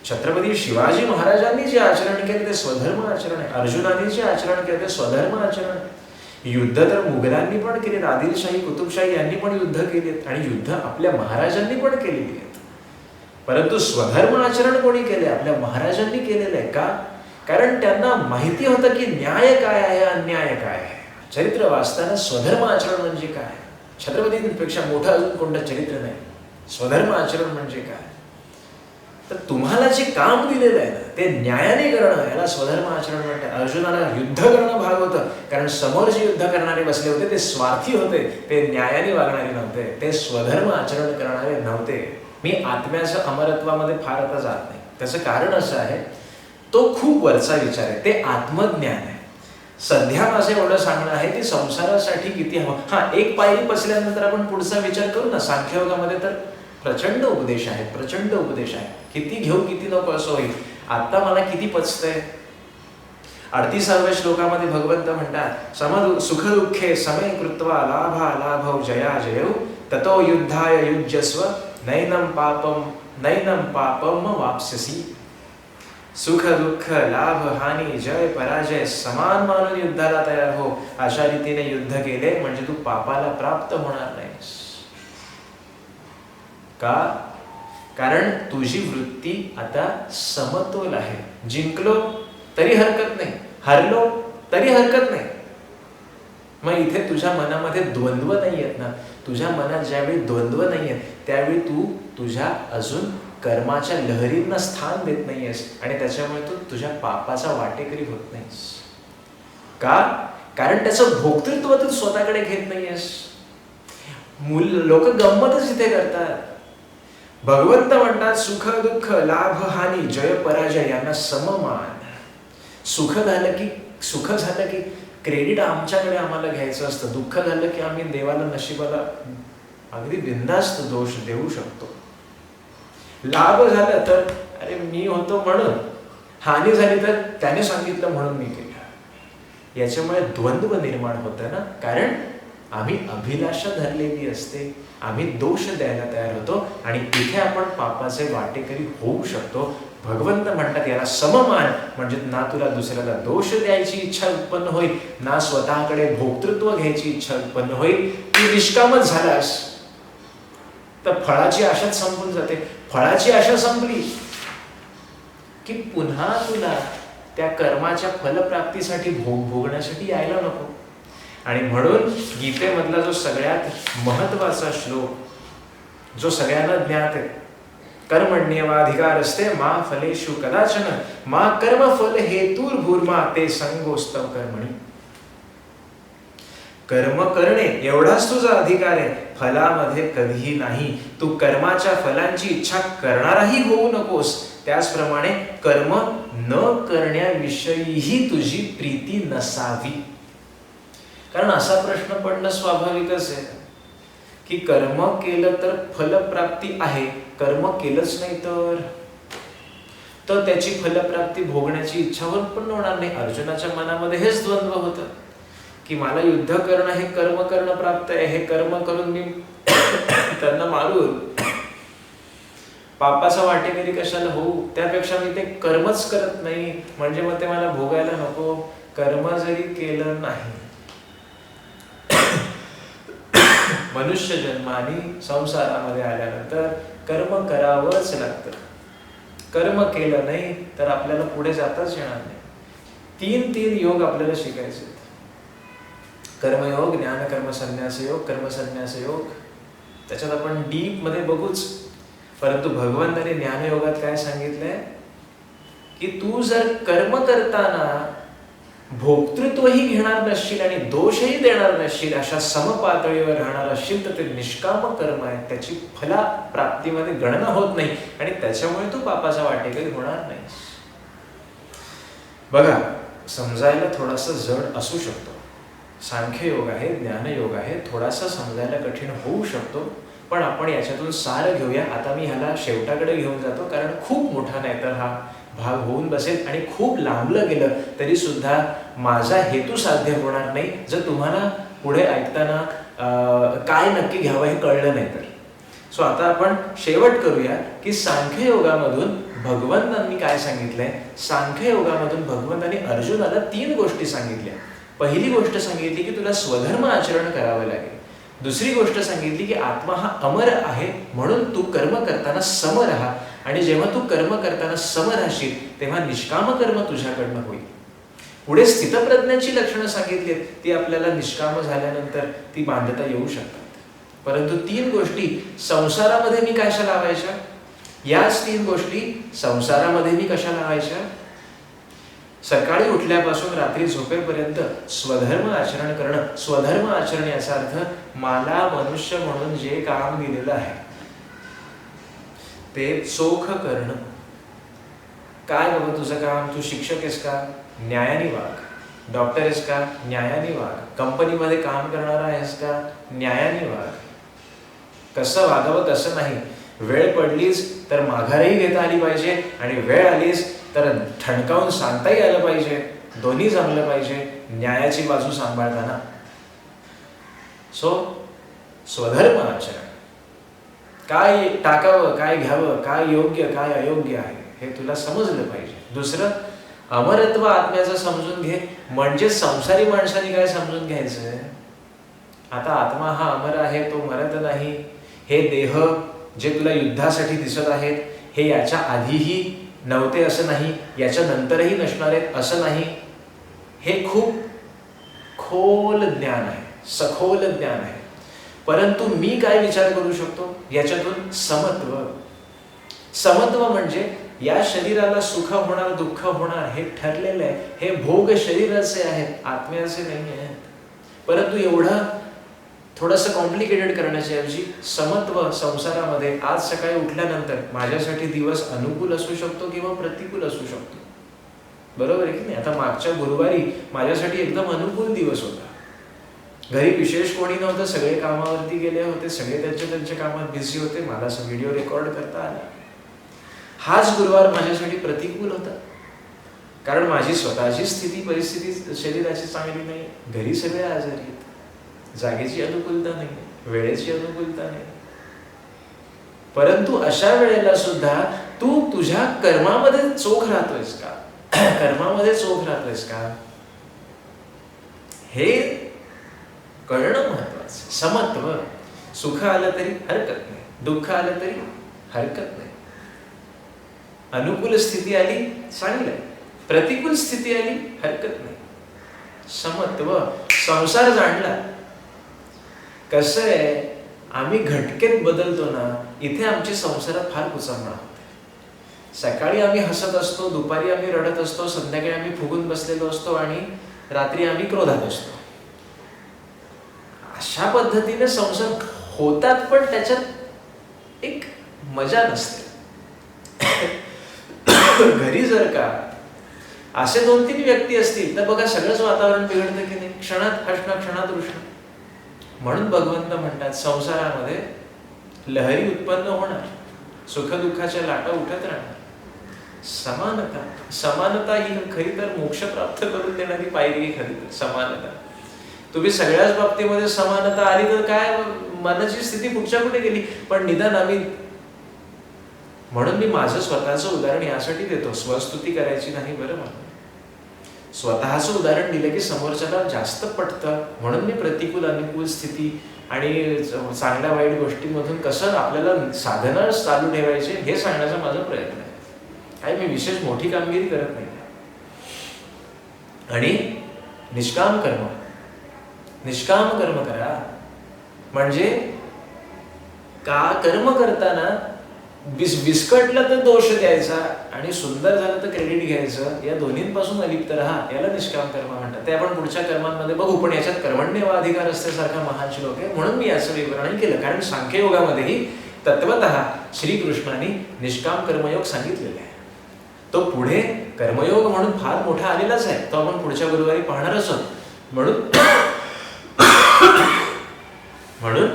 छत्रपती शिवाजी महाराजांनी जे आचरण केले ते स्वधर्म आचरण आहे. अर्जुनाने जे आचरण केले ते स्वधर्म आचरण आहे. युद्ध तर मुघलांनी पण केले, आदिलशाही कुतुबशाही यांनी पण युद्ध केलेत आणि युद्ध आपल्या महाराजांनी पण केलेली आहेत. परंतु स्वधर्म आचरण कोणी केले? आपल्या महाराजांनी केलेलं आहे. का? कारण त्यांना माहिती होतं की न्याय काय आहे, अन्याय काय आहे. चरित्र वाचताना स्वधर्म आचरण म्हणजे काय, छत्रपतींपेक्षा मोठं अजून कोणतं चरित्र नाही. स्वधर्म आचरण म्हणजे काय? तर तुम्हाला जे काम दिलेलं आहे ना ते न्यायाने करणं याला स्वधर्म आचरण म्हणतात. अर्जुनाला युद्ध करणं भाग होतं, कारण समोर जे युद्ध करणारे बसले होते ते स्वार्थी होते, ते न्यायाने वागणारे नव्हते, ते स्वधर्म आचरण करणारे नव्हते. मी आत्म्याच्या अमरत्वामध्ये फार आता जात नाही. त्याचं कारण असं आहे, तो खूप वरचा विचार आहे, ते आत्मज्ञान आहे. सध्या माझं एवढं सांगणं आहे की संसारासाठी किती हवं. हा, एक पायरी पचल्यानंतर आपण पुढचा विचार करू ना. सांख्ययोगामध्ये तर प्रचंड उपदेश आहे, प्रचंड उपदेश आहे. किती घेऊ किती नको असं होईल. आता मला किती पचतंय. 38व्या श्लोकामध्ये भगवंत म्हणतात, सुख दुःखे समे कृत्वा लाभा लाभौ जया जयौ ततो युद्धाय युज्यस्व नैनम पापम वाप्स्यसी. सुख दुःख लाभ हानी जय पराजय समान मानून युद्धाला तयार हो. अशा रीतीने युद्ध केले म्हणजे तू पापाला प्राप्त होणार नाहीस. का? कारण तुझी वृत्ती आता समतोल आहे. जिंकलो तरी हरकत नाही, हरलो तरी हरकत नाही. मग इथे तुझ्या मनामध्ये द्वंद्व नाही आहेत ना. तुझ्या मनात ज्यावेळी द्वंद्व नाही आहेत त्यावेळी तू तुझ्या अजून कर्माच्या लहरींना स्थान देत नाहीयेस आणि त्याच्यामुळे तू तुझ्या पापाचा वाटेकरी होत नाहीस. का? कारण त्याचं भोक्तृत्व तू स्वतःकडे घेत नाहीयेस. लोक गंमतच इथे करतात. भगवंत म्हणतात सुख दुःख लाभ हानी जय पराजय यांना सममान. सुख झालं की क्रेडिट आमच्याकडे आम्हाला घ्यायचं असतं. दुःख झालं की आम्ही देवाला नशिबाला अगदी बिनधास्त दोष देऊ शकतो. लाभ झालं तर अरे मी होतो म्हणून, हानी झाली तर त्याने सांगितलं म्हणून मी केलं. याच्यामुळे द्वंद्व निर्माण होतं ना. कारण आम्ही अभिलाषा धरलेली असते, आम्ही दोष द्यायला तयार होतो आणि इथे आपण पापाचे वाटेकरी होऊ शकतो. भगवंत म्हणतात याला सममान, म्हणजे ना तुला दुसऱ्याला दोष द्यायची इच्छा उत्पन्न होईल, ना स्वतःकडे भोक्तृत्व घ्यायची इच्छा उत्पन्न होईल. तू निष्कामच झालास तर फळाची आशाच संपून जाते. फळाची आशा संपली की पुन्हा तुला त्या कर्माच्या फलप्राप्तीसाठी भोगण्यासाठी यायला नको. आणि म्हणून गीतेमधला जो सगळ्यात महत्वाचा श्लोक, जो सगळ्यांना ज्ञात आहे, कर्मण्येवाधिकारस्ते मा फलेषु कदाचन मा कर्मफल हेतुर्भूर्मा ते संगोस्तव कर्मणी. कर्म करणे एवढाच तुझा अधिकार आहे, फलामध्ये कधीही नाही. तू कर्माच्या फलांची इच्छा करणाराही होऊ नकोस. त्याचप्रमाणे कर्म न करण्याविषयीही तुझी प्रीती नसावी. कारण असा प्रश्न पडणं स्वाभाविकच आहे की कर्म केलं तर फलप्राप्ती आहे, कर्म केलंच नाही तर त्याची फलप्राप्ती भोगण्याची इच्छा उत्पन्न होणार नाही. अर्जुनाच्या मनामध्ये हेच द्वंद्व होतं की मला युद्ध करणं हे कर्म करणं प्राप्त आहे, हे कर्म करून मी त्यांना मारून पापाचा वाटेकरी कशाला होऊ. त्यापेक्षा मी ते कर्मच करत नाही म्हणजे मग ते मला भोगायला नको. कर्म जरी केलं नाही, मनुष्य जन्माने संसारामध्ये आल्यानंतर कर्म करावंच लागतं. कर्म केलं नाही तर आपल्याला पुढे जाताच येणार नाही. तीन योग आपल्याला शिकायचे. कर्मयोग, ज्ञान कर्म संन्यास योग, कर्मसन्यास योग. त्याच्यात आपण डीप मध्ये बघूच. परंतु भगवंताने ज्ञानयोगात काय सांगितलंय की तू जर कर्म करताना भोक्तृत्वही घेणार नसशील आणि दोषही देणार नसशील, अशा समपातळीवर राहणार असशील, तर ते निष्काम कर्म आहे. त्याची फला प्राप्तीमध्ये गणना होत नाही आणि त्याच्यामुळे तू पापाचा वाटेकरी होणार नाहीस. बघा, समजायला थोडासा जड असू शकतो. सांख्ययोग आहे, ज्ञानयोग आहे, थोडासा समजायला कठीण होऊ शकतो. पण आपण याच्यातून सार घेऊया. आता मी ह्याला शेवटाकडे घेऊन जातो, कारण खूप मोठा नाहीतर हा भाग होऊन बसेल आणि खूप लांबलं गेलं तरी सुद्धा माझा हेतू साध्य होणार नाही जर तुम्हाला पुढे ऐकताना काय नक्की घ्यावं हे कळलं नाही तर. सो आता आपण शेवट करूया की सांख्ययोगामधून भगवंतांनी काय सांगितलंय. सांख्ययोगामधून भगवंतांनी अर्जुनाला 3 गोष्टी सांगितल्या. पहिली गोष्ट सांगितली की तुला स्वधर्म आचरण करावं लागेल. दुसरी गोष्ट सांगितली की आत्मा हा अमर आहे, म्हणून तू कर्म करताना सम राहा. आणि जेव्हा तू कर्म करताना सम राहशील तेव्हा निष्काम कर्म तुझ्याकडनं होईल. पुढे स्थितप्रज्ञाची लक्षणं सांगितली, ती आपल्याला निष्काम झाल्यानंतर ती बांधता येऊ शकतात. परंतु 3 गोष्टी संसारामध्ये मी कशा लावायच्या, याच 3 गोष्टी संसारामध्ये मी कशा लावायच्या. सकाळी उठल्यापासून रात्री झोपेपर्यंत स्वधर्म आचरण करणं. स्वधर्म आचरण याचा अर्थ मला मनुष्य म्हणून जे काम दिलेलं आहे ते चोख करणं. काय बाबा तुझं काम, तू शिक्षक आहेस का, न्यायाने वाग. डॉक्टर आहेस का, न्यायाने वाग. कंपनीमध्ये काम करणारा आहेस का, न्यायाने वाग. कसं वागावं कसं नाही. वेळ पडलीच तर माघारही घेता आली पाहिजे आणि वेळ आलीच तर ठणकावून सांगताही आलं पाहिजे. दोन्ही जमलं पाहिजे न्यायाची बाजू सांभाळताना. सो स्वधर्म आचरण. काय टाकावं, काय घ्यावं, काय योग्य काय अयोग्य आहे हे तुला समजलं पाहिजे. दुसरं, अमरत्व आत्म्याचं समजून घे. म्हणजे संसारी माणसाने काय समजून घ्यायचं, आता आत्मा हा अमर आहे, तो मरत नाही. हे देह जे तुला युद्धासाठी दिसत आहेत हे याच्या आधीही नव्हते असं नाही, याच्या नंतरही नसणार आहेत असं नाही. हे खूप खोल ज्ञान आहे, सखोल ज्ञान आहे. परंतु मी काय विचार करू शकतो याच्यातून, समत्व. समत्व म्हणजे या शरीराला सुख होणार दुःख होणार हे ठरलेलं आहे. हे भोग शरीराचे आहेत, आत्म्याचे नाही आहेत. परंतु एवढं थोडंसं कॉम्प्लिकेटेड करण्याच्या ऐवजी समत्व संसारामध्ये, आज सकाळी उठल्यानंतर माझ्यासाठी दिवस अनुकूल असू शकतो किंवा प्रतिकूल असू शकतो. बरोबर आहे की नाही. आता मागच्या गुरुवारी माझ्यासाठी एकदम अनुकूल दिवस होता. घरी विशेष कोणी नव्हतं, सगळे कामावरती गेले होते, सगळे त्यांच्या कामात बिझी होते. मला व्हिडिओ रेकॉर्ड करता आला. हाच गुरुवार माझ्यासाठी प्रतिकूल होता, कारण माझी स्वतःची स्थिती परिस्थिती शरीराची चांगली नाही. घरी सगळे आजारी आहेत. जागेची अनुकूलता नाही, वेळेची अनुकूलता नाही. परंतु अशा वेळेला सुद्धा तू तुझ्या कर्मामध्ये चोख राहतोयस का, कर्मामध्ये चोख राहतोयस का, हे कळणं महत्वाचं. समत्व. सुख आलं तरी हरकत नाही, दुःख आलं तरी हरकत नाही. अनुकूल स्थिती आली चांगलं, प्रतिकूल स्थिती आली हरकत नाही. समत्व. संसार जाणला. कसं आहे, आम्ही घटकेत बदलतो ना, इथे आमची संसारात फार कुचंबणा होते. सकाळी आम्ही हसत असतो, दुपारी आम्ही रडत असतो, संध्याकाळी आम्ही फुगून बसलेलो असतो आणि रात्री आम्ही क्रोधात असतो. अशा पद्धतीने संसार होतात, पण त्याच्यात एक मजा नसते. घरी जर का असे 2-3 व्यक्ती असतील तर बघा सगळंच वातावरण बिघडतं की नाही. क्षणात हसणं, क्षणात रुसणं. म्हणून भगवंत म्हणतात संसारामध्ये लहरी उत्पन्न होणार, सुखदुःखाच्या लाटा उठत राहणार. समानता. समानता ही खरी तर मोक्ष प्राप्त करून देणारी पायरी आहे. खरी तर समानता. तुम्ही सगळ्याच बाबतीमध्ये समानता आली तर काय, मनाची स्थिती कुठच्या कुठे गेली. पण निदान आम्ही, म्हणून मी माझं स्वतःचं उदाहरण यासाठी देतो, स्वस्तुती करायची नाही. बरं, मला स्वतःचं उदाहरण दिलं की समोरच्याला जास्त पटतं. म्हणून मी प्रतिकूल अनुकूल स्थिती आणि चांगल्या वाईट गोष्टींमधून कसं आपल्याला साधना चालू ठेवायचे हे सांगण्याचा माझा प्रयत्न आहे. काही मी विशेष मोठी कामगिरी करत नाही. आणि निष्काम कर्म, निष्काम कर्म करा. म्हणजे का कर्म करताना विस्कटलं तर दोष द्यायचा आणि सुंदर झालं तर क्रेडिट घ्यायचं, या दोन्हींपासून अलिप्त राहा, याला निष्काम कर्म म्हणतात. ते आपण पुढच्या कर्मांमध्ये बघू, पण याच्यात कर्मण्येव अधिकार असल्यासारखा महान श्लोक आहे, म्हणून मी याचं विवरण केलं. कारण सांख्ययोगामध्येही तत्वतः श्रीकृष्णाने निष्काम कर्मयोग सांगितलेला आहे. तो पुढे कर्मयोग म्हणून फार मोठा आलेलाच आहे, तो आपण पुढच्या गुरुवारी पाहणारच आहोत. म्हणून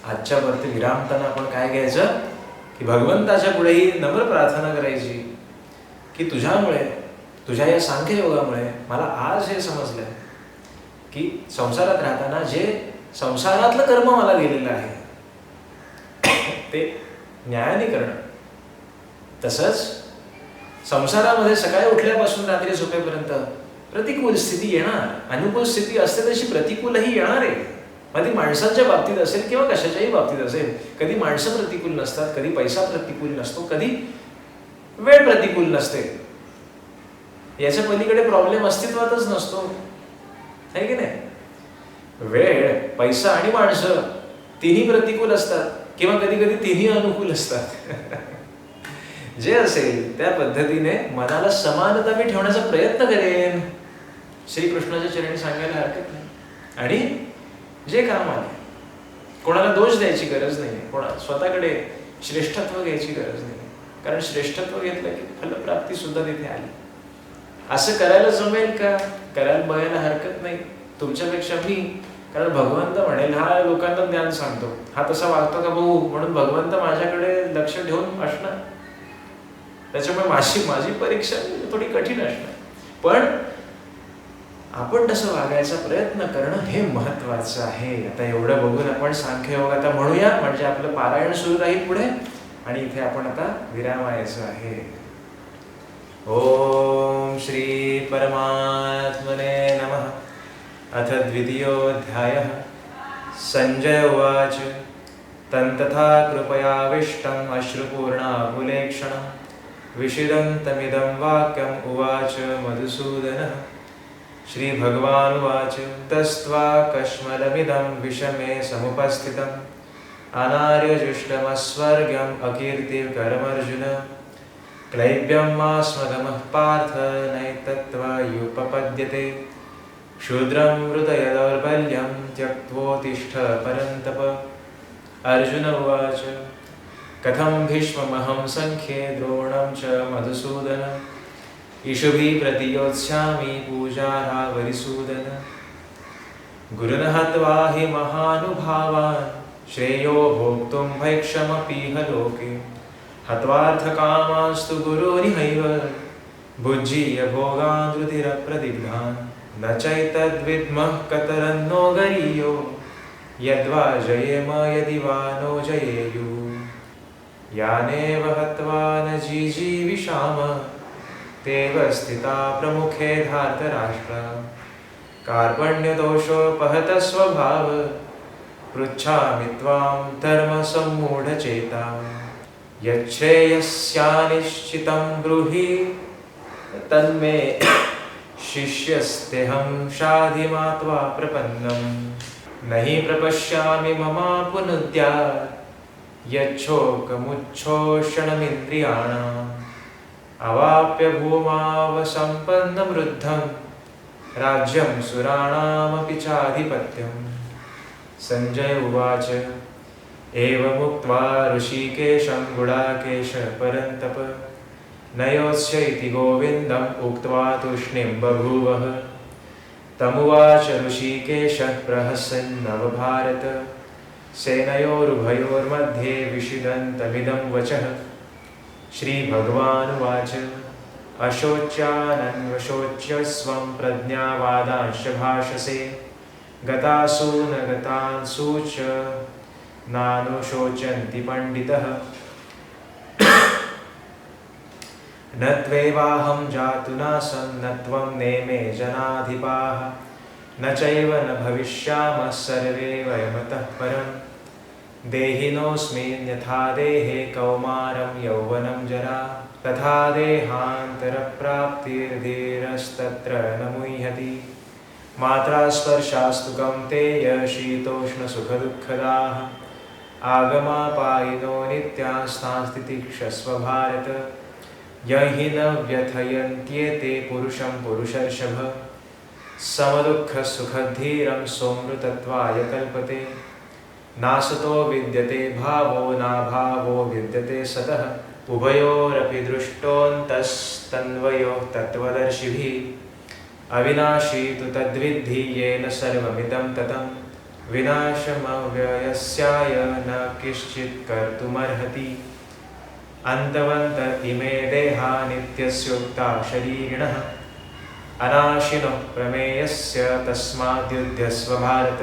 आजच्या वरती विरामताना आपण काय घ्यायचं की भगवंताच्या पुढेही नम्र प्रार्थना करायची की तुझ्यामुळे, तुझ्या या सांख्ययोगामुळे मला आज हे समजलं की संसारात राहताना जे संसारातलं कर्म मला दिलेलं आहे ते न्यायाने करणं. तसंच संसारामध्ये सकाळी उठल्यापासून रात्री झोपेपर्यंत प्रतिकूल स्थिती येणार, अनुकूल स्थिती असते तशी प्रतिकूलही येणार आहे. मग ती माणसांच्या बाबतीत असेल किंवा कशाच्याही बाबतीत असेल. कधी माणसं प्रतिकूल नसतात, कधी पैसा प्रतिकूल नसतो, कधी वेळ प्रतिकूल नसते. याच्या पलीकडे प्रॉब्लेम अस्तित्वातच नसतो, आहे की नाही. वेळ, पैसा आणि माणसं तिन्ही प्रतिकूल असतात किंवा कधी कधी तिन्ही अनुकूल असतात. जे असेल त्या पद्धतीने मनाला समानता मी ठेवण्याचा प्रयत्न करेन, श्रीकृष्णाच्या चरणी सांगायला हरकत नाही. आणि जे काम आले, कोणाला दोष द्यायची गरज नाही, कोणा स्वतःकडे श्रेष्ठत्व घ्यायची गरज नाही. कारण श्रेष्ठत्व घेतलं की फलप्राप्ती सुद्धा तिथे आली. असं करायला जमेल का? करायला बघायला हरकत नाही तुमच्यापेक्षा मी. कारण भगवंत म्हणेल, हा लोकांना ज्ञान सांगतो, हा तसा वागतो का बघू, म्हणून भगवंत माझ्याकडे लक्ष ठेवून असणार. त्याच्यामुळे माझी परीक्षा थोडी कठीण असणार. पण आपण तसं वागायचा प्रयत्न करणं हे महत्वाचं आहे. आता एवढं बघून आपण सांख्ययोग आता म्हणूया, म्हणजे आपलं पारायण सुरू राहील पुढे. आणि इथे आपण आता विरामायचं आहे. ओम श्री परमात्मने नमः. अथ द्वितीयोऽध्यायः. संजय उवाच. तन्तथा कृपयाविष्टम् अश्रुपूर्णाकुलेक्षणं विषिदन्तमिदं वाक्यम् उवाच मधुसूदनः. श्रीभगवानुवाच. तस्त्वाकश्मलमिदं विषमे समुपस्थितम् अनार्यजुष्टमस्वर्ग्यम् अकीर्तिकरमर्जुन. क्लैब्यं मास्मगमः पार्थ नैतत्त्वयुपपद्यते. शूद्रं हृदय दौर्बल्यं त्यक्त्वोत्तिष्ठ परन्तप. अर्जुन उवाच. कथं भीष्ममहं संख्ये द्रोणं च मधुसूदन. ईशुभिः प्रतियोत्स्यामि पूजार्हावरिसूदन. गुरुन् हत्वा हि महानुभावान् श्रेयो भोक्तुं भैक्षमपीह लोके. हत्वार्थकामांस्तु गुरोरिहैव भुज्यीय भोगान् धृतिरप्रदिग्धान्. न चैतद्विद्मः कतरन्नो गरीयो यद्वा जयेम यदि वा नो जयेयुः. यानेव हत्वा न जीजीविषाम तेव स्थिता प्रमुखे धार्तराष्ट्र. कार्पण्यदोषोपहत स्वभाव पृच्छामि त्वां धर्मसम्मूढचेता. यच्छ्रेयस्यानिश्चितं ब्रूहि तन्मे शिष्यस्तेऽहं शाधिमात्वा प्रपन्नम्. न हि प्रपश्यामि ममापुनुद्यात् यच्छोकमुच्छोषणमिन्द्रियाणाम्. अवाप्य भूमावसम्पन्नमृद्धं राज्यं सुराणामपि चाधिपत्यम्. संजय उवाच. एवमुक्त्वा ऋषिकेशं गुडाकेश परन्तप. न योत्स्य इति गोविन्दम् उक्त्वा तूष्णीं बभूवः. तमुवाच ऋषिकेशः प्रहसन्नवभारत. सेनयोरुभयोर्मध्ये विषिदन्तमिदं वचः. श्रीभगवानुवाच. अशोच्यानन्वशोच्य स्वं प्रज्ञावादांश्च भाषसे. गतासु न गतांसु च नानुशोचन्ति पंडितः. न त्वेवाहं जातु नासं न त्वं नेमे जनाधिपाः. न चैव न भविष्यामः सर्वे वयमतः परम्. देहिनोऽस्मिन् यथा देहे कौमारं यौवनं जरा तथा देहान्तरप्राप्तिर्धीरस्तत्र न मुह्यति। मात्रा स्पर्शास्तु कौन्तेय शीतोष्णसुखदुःखदाः आगमापायिनो नित्यास्तांस्तितिक्षस्व भारत। यहि न व्यथयन्त्येते पुरुषं पुरुषर्षभ समदुःखसुखधीरं सोमृतत्वाय कल्पते। नासतो विद्यते भावो नाभावो विद्यते सतः उभयोरपि दृष्टोऽन्तस्तन्वयोः तत्त्वदर्शिभिः। अविनाशी तु तद्विद्धि येन सर्वमिदं ततं विनाशमव्ययस्याय न किश्चित् कर्तुमर्हति। अन्तवन्त इमे देहा नित्यस्योक्ता शरीरिणः अनाशिनः प्रमेयस्य तस्माद्युध्यस्व भारत।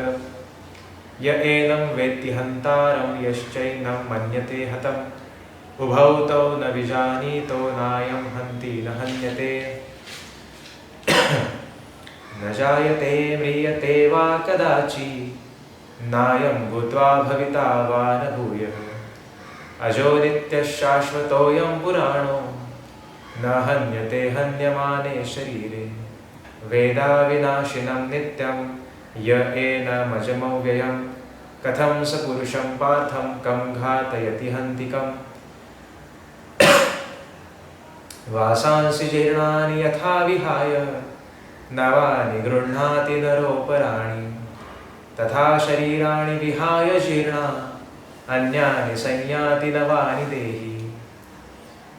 य एनं वेत्ति हन्तारं यश्चैनं मन्यते हतम् उभौ तौ न विजानीतो नायं हन्ति न हन्यते। न जायते म्रियते वा कदाचित् नायं भूत्वा भविता वा न भूयः। अजो नित्यः शाश्वतोऽयं पुराणो न हन्यते हन्यमाने शरीरे। वेदाविनाशिनं नित्यं य एनमजमव्ययं कथं स पुरुषं पार्थं कं घातयति हन्तिकम्। वासांसि जीर्णानि यथा विहाय नवानि गृह्णाति नरोपराणि तथा शरीराणि विहाय जीर्णा अन्यानि संयाति नवानि देहि।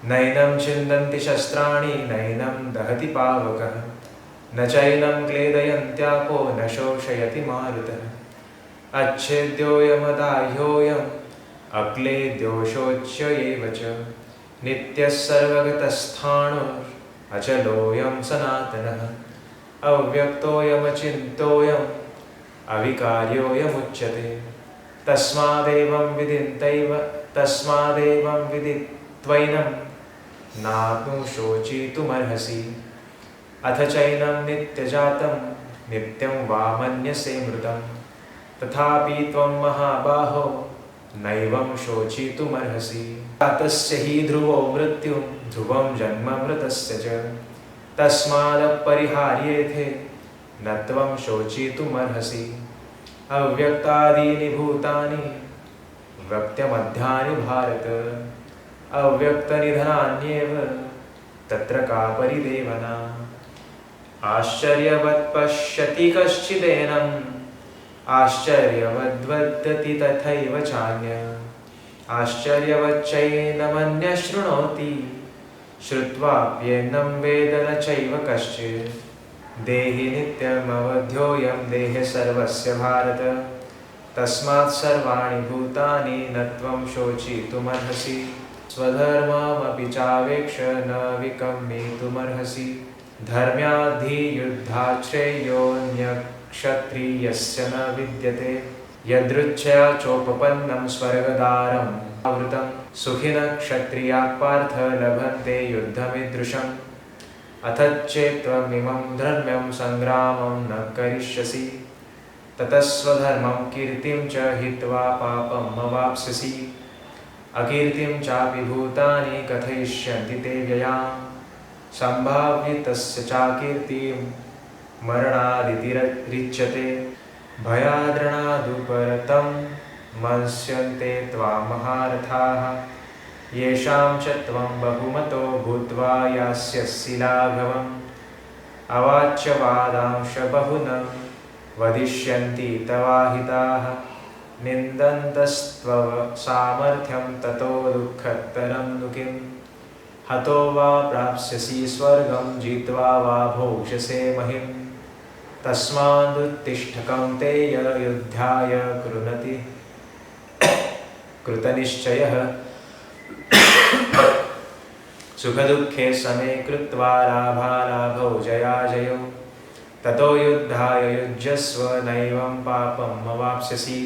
नैनं छिन्दन्ति शस्त्राणि नैनं दहति पावकः न चैनं क्लेदयन्त्यापो न शोषयति मारुतः। अच्छेद्योऽयमदाह्योऽयम् अक्लेद्यो शोच्य च नित्यः सर्वगतस्थाणुरचलोऽयं सनातनः। अव्यक्तोऽयमचिन्त्योऽयम् अविकार्योऽयमुच्यते। तस्मादेवं विदित्वैनं नानु शोचितुमर्हसि। अथ चैनं नित्यजातं नित्यं वा मन्यसे मृतं तथापि त्वं महाबाहो नैवं शोचितुमर्हसि। जातस्य हि ध्रुवो मृत्युं ध्रुवं जन्म मृतस्य च तस्मादपरिहार्येथे न त्वं शोचितुमर्हसि। अव्यक्तादीनि भूतानि व्यक्तमध्यानि भारत अव्यक्तनिधनान्येव तत्र का परिदेवना। आश्चर्यवत् पश्यति कश्चिदेनम् आश्चर्यवद्वदति तथैव चान्यः आश्चर्यवच्चैनमन्यः शृणोति श्रुत्वाप्येनं वेद न चैव कश्चित्। देहि नित्यमवध्योऽयं देहे सर्वस्य भारत तस्मात् सर्वाणि भूतानि न त्वं शोचितुमर्हसि। स्वधर्ममपि चावेक्ष न विकम्पितुमर्हसि। धर्म्याधियुद्धात् श्रेयोऽन्यक्षत्रियस्य न विद्यते। यदृच्छया चोपपन्नं स्वर्गद्वारम् आवृतं सुखिनः क्षत्रियाः पार्थ लभन्ते युद्धमीदृशम्। अथ चेत्त्वमिमं धर्म्यं सङ्ग्रामं न करिष्यसि ततः स्वधर्मं कीर्तिं च हित्वा पापम् अवाप्स्यसि। अकीर्तिं चापि भूतानि कथयिष्यन्ति ते व्ययाम् सम्भाव्यतस्य चाकीर्तिं मरणादितिरिच्यते। भयाद्रणादुपरतं मंस्यन्ते त्वामहारथाः येषां च त्वं बहुमतो भूत्वा यास्यसि लाघवम्। अवाच्यवादांश बहुनं वदिष्यन्ति तवाहिताः निन्दन्तस्त्वव सामर्थ्यं ततो दुःखतरं नु किम्। हतो वा प्राप्स्यसि स्वर्गं जित्वा वा भोक्ष्यसे महिम्। तस्मादुत्तिष्ठ कौन्तेय युद्धाय कृतनिश्चयः सुखदुःखे समे कृत्वा लाभालाभौ जयाजयौ ततो युद्धाय युज्यस्व नैवं पापम् अवाप्स्यसि।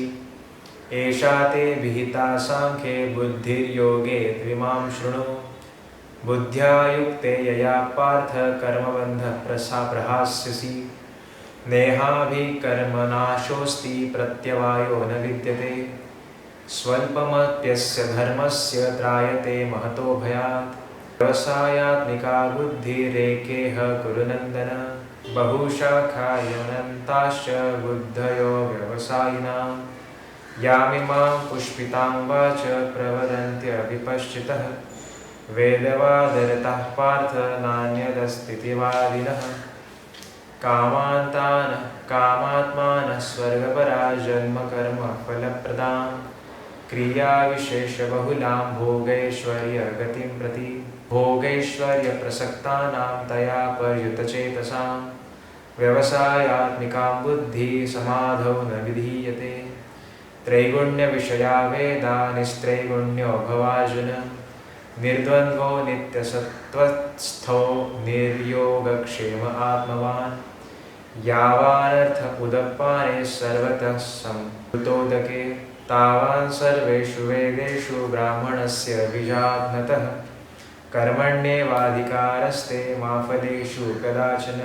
एषा ते विहिता साङ्ख्ये बुद्धिर्योगे त्विमां शृणु। बुद्ध्या युक्ते यया पार्थ कर्मबन्धः प्रहास्यसि। नेहाभिकर्मनाशोऽस्ति प्रत्यवायो न विद्यते। स्वल्पमप्यस्य धर्मस्य त्रायते महतो भयात्। व्यवसायात्मिका बुद्धिरेकेह कुरुनन्दन बहुशाखायनन्ताश्च बुद्धयो व्यवसायिनां यामिमां पुष्पितां वाच प्रवदन्त्यविपश्चितः वेदवादरतः पार्थ नान्यदस्तीतिवादिनः कामात्मानः स्वर्गपरा जन्मकर्म फलप्रदां क्रियाविशेषबहुलां भोगैश्वर्यगतिं प्रति भोगैश्वर्यप्रसक्तानां तया पर्युतचेतसां व्यवसायात्मिकां बुद्धिः समाधौ न विधीयते त्रैगुण्यविषया वेदा निस्त्रैगुण्यो भवार्जुन निर्द्वन्द्वो नित्यसत्त्वस्थो निर्योगक्षेम आत्मवान् यावानर्थ उदपाने सर्वतः संयुतोदके तावान् सर्वेषु वेदेषु ब्राह्मणस्य बीजात्मतः कर्मण्येवाधिकारस्ते मा फलेषु कदाचन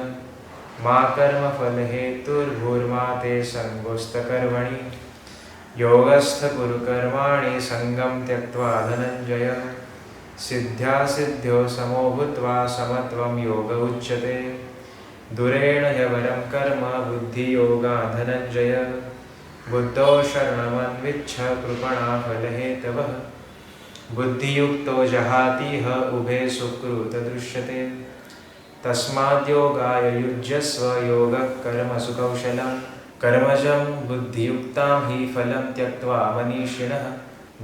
मा कर्मफलहेतुर्भूर्मा ते सङ्गोऽस्तकर्मणि योगस्थ कुरु कर्माणि सङ्गं त्यक्त्वा धनञ्जय सिद्ध्यासिद्ध्यो समो भूत्वा समत्वं योग उच्यते दुरेण ह्यवरं कर्म बुद्धियोगा धनञ्जय बुद्धौ शरणमन्विच्छ कृपणा फलहेतवः बुद्धियुक्तो जहातीह उभे सुकृत दृश्यते तस्माद्योगाय युज्यस्व योगः कर्मसु कौशलं कर्मजं बुद्धियुक्तां हि फलं त्यक्त्वा मनीषिणः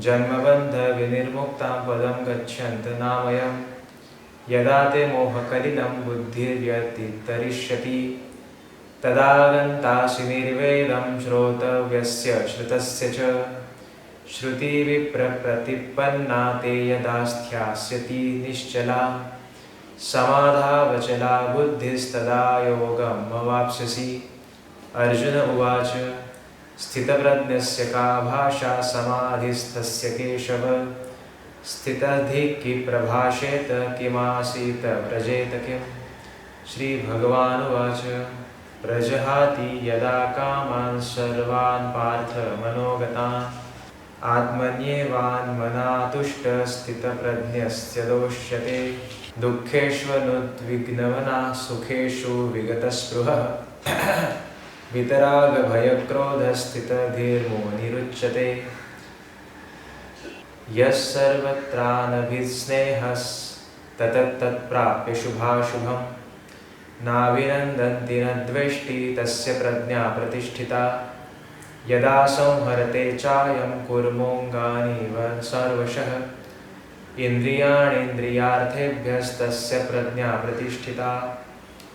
जन्मबन्धविनिर्मुक्तां पदं गच्छन्त नामयं यदा ते मोहकलिलं बुद्धिर्व्यतितरिष्यति तदा गन्तासि निर्वेदं श्रोतव्यस्य श्रुतस्य च श्रुतिविप्रतिपन्ना ते यदा स्थास्यति निश्चला समाधावचला बुद्धिस्तदा योगम् अवाप्स्यसि अर्जुन उवाच स्थितप्रज्ञस्य का भाषा समाधिस्थस्य केशव स्थितधिः कि प्रभाषेत किमासीत व्रजेत किम् श्रीभगवानुवाच प्रजहाति यदा कामान् सर्वान् पार्थ मनोगतान् आत्मन्येवान्मना तुष्टस्थितप्रज्ञस्य दोष्यते दुःखेष्वनुद्विग्नमनः सुखेषु विगतस्पृहः वितरागभयक्रोधस्थितधीर्मुनिरुच्यते यः सर्वत्रानभिस्नेहस्ततत्तत्प्राप्य शुभाशुभं नाभिनन्दन्ति न द्वेष्टि तस्य प्रज्ञा प्रतिष्ठिता यदा संहरते चायं कुर्मोऽङ्गानीव सर्वशः इन्द्रियाणीन्द्रियार्थेभ्यस्तस्य प्रज्ञा प्रतिष्ठिता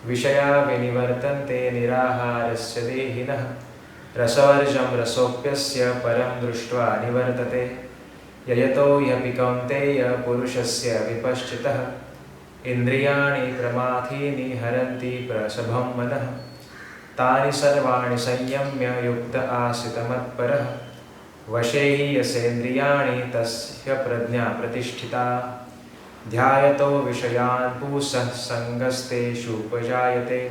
विषया विनिवर्तन्ते निराहारस्य देहिनः रसवर्जं रसोऽप्यस्य परं दृष्ट्वा निवर्तते ययतो ह्यपि कौन्तेय पुरुषस्य विपश्चितः इन्द्रियाणि प्रमाथीनि हरन्ति प्रसभं मनः तानि सर्वाणि संयम्य युक्त आसित मत्परः वशे हि यसेन्द्रियाणि तस्य प्रज्ञा प्रतिष्ठिता ध्यायतो विषयान् पुंसः सङ्गस्तेषुपजायते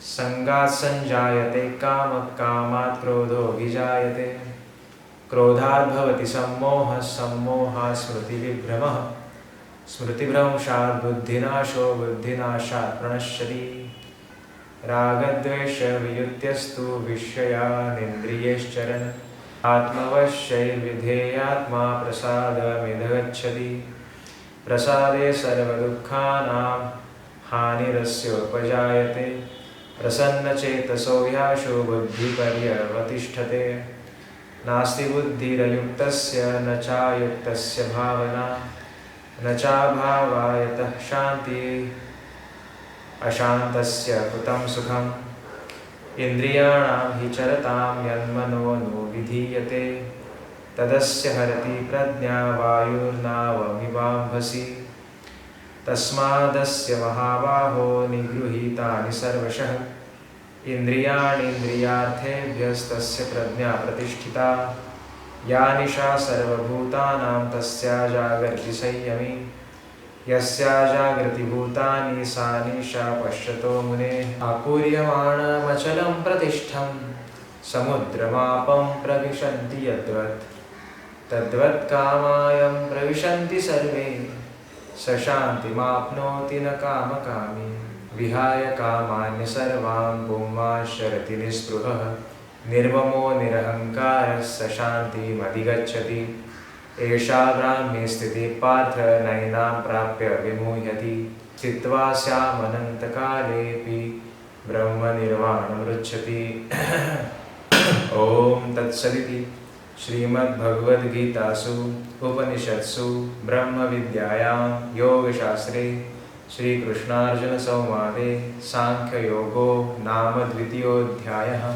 सङ्गात् सञ्जायते कामः कामात् क्रोधो विजायते क्रोधात् भवति सम्मोहः सम्मोहात् स्मृतिविभ्रमः स्मृतिभ्रंशात् बुद्धिनाशो बुद्धिनाशात् प्रणश्यति रागद्वेषवियुक्तस्तु विषयानिन्द्रियैश्चरन् आत्मवश्यैर्विधेयात्मा प्रसादमिदगच्छति प्रसादे सर्वदुःखानां हानिरस्योपजायते प्रसन्नचेतसो ह्याशो बुद्धिपर्यवतिष्ठते नास्ति बुद्धिरयुक्तस्य न चायुक्तस्य भावना न चाभावायतः शान्तिः अशान्तस्य कुतं सुखम् इन्द्रियाणां हि चरतां यन्मनो नो विधीयते तदस्य हरति प्रज्ञा वायुर्नावमिवाम्भसि तस्मादस्य महाबाहो निगृहीतानि सर्वशः इन्द्रियाणीन्द्रियार्थेभ्यस्तस्य प्रज्ञा प्रतिष्ठिता या निशा सर्वभूतानां तस्या जागर्ति संयमी यस्या जागृति भूतानि सा निशा पश्यतो मुनेः आपूर्यमाणमचलं प्रतिष्ठं समुद्रमापं प्रविशन्ति यद्वत् तद्वत् कामायं प्रविशन्ति सर्वे स शान्तिमाप्नोति न कामकामी विहाय कामान्य सर्वान् पुंमाश्चरति निःस्पृहः निर्ममो निरहङ्कारः स शान्तिमधिगच्छति एषा ब्राह्मी स्थितिः पार्थ नैनां प्राप्य विमुह्यति चित्वा स्यामनन्तकालेऽपि ब्रह्मनिर्वाणमृच्छति। ॐ तत्सदिति श्रीमद्भगवद्गीतासु उपनिषत्सु ब्रह्मविद्यायां योगशास्त्रे श्रीकृष्णार्जुनसंवादे सांख्ययोगो नाम द्वितीयोऽध्यायः।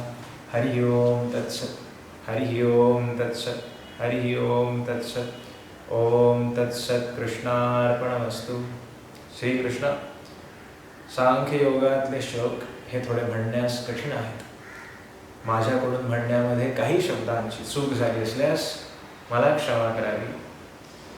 हरि ओम तत्सत्। हरि ओम तत्सत्। हरि ओम तत्सत्। ओम तत्सत्। कृष्णार्पणमस्तु। श्रीकृष्ण, सांख्ययोगातले श्लोक हे थोडे म्हणण्यास कठीण आहेत. माझ्याकडून म्हणण्यामध्ये काही शब्दांची चूक झाली असल्यास मला क्षमा करावी.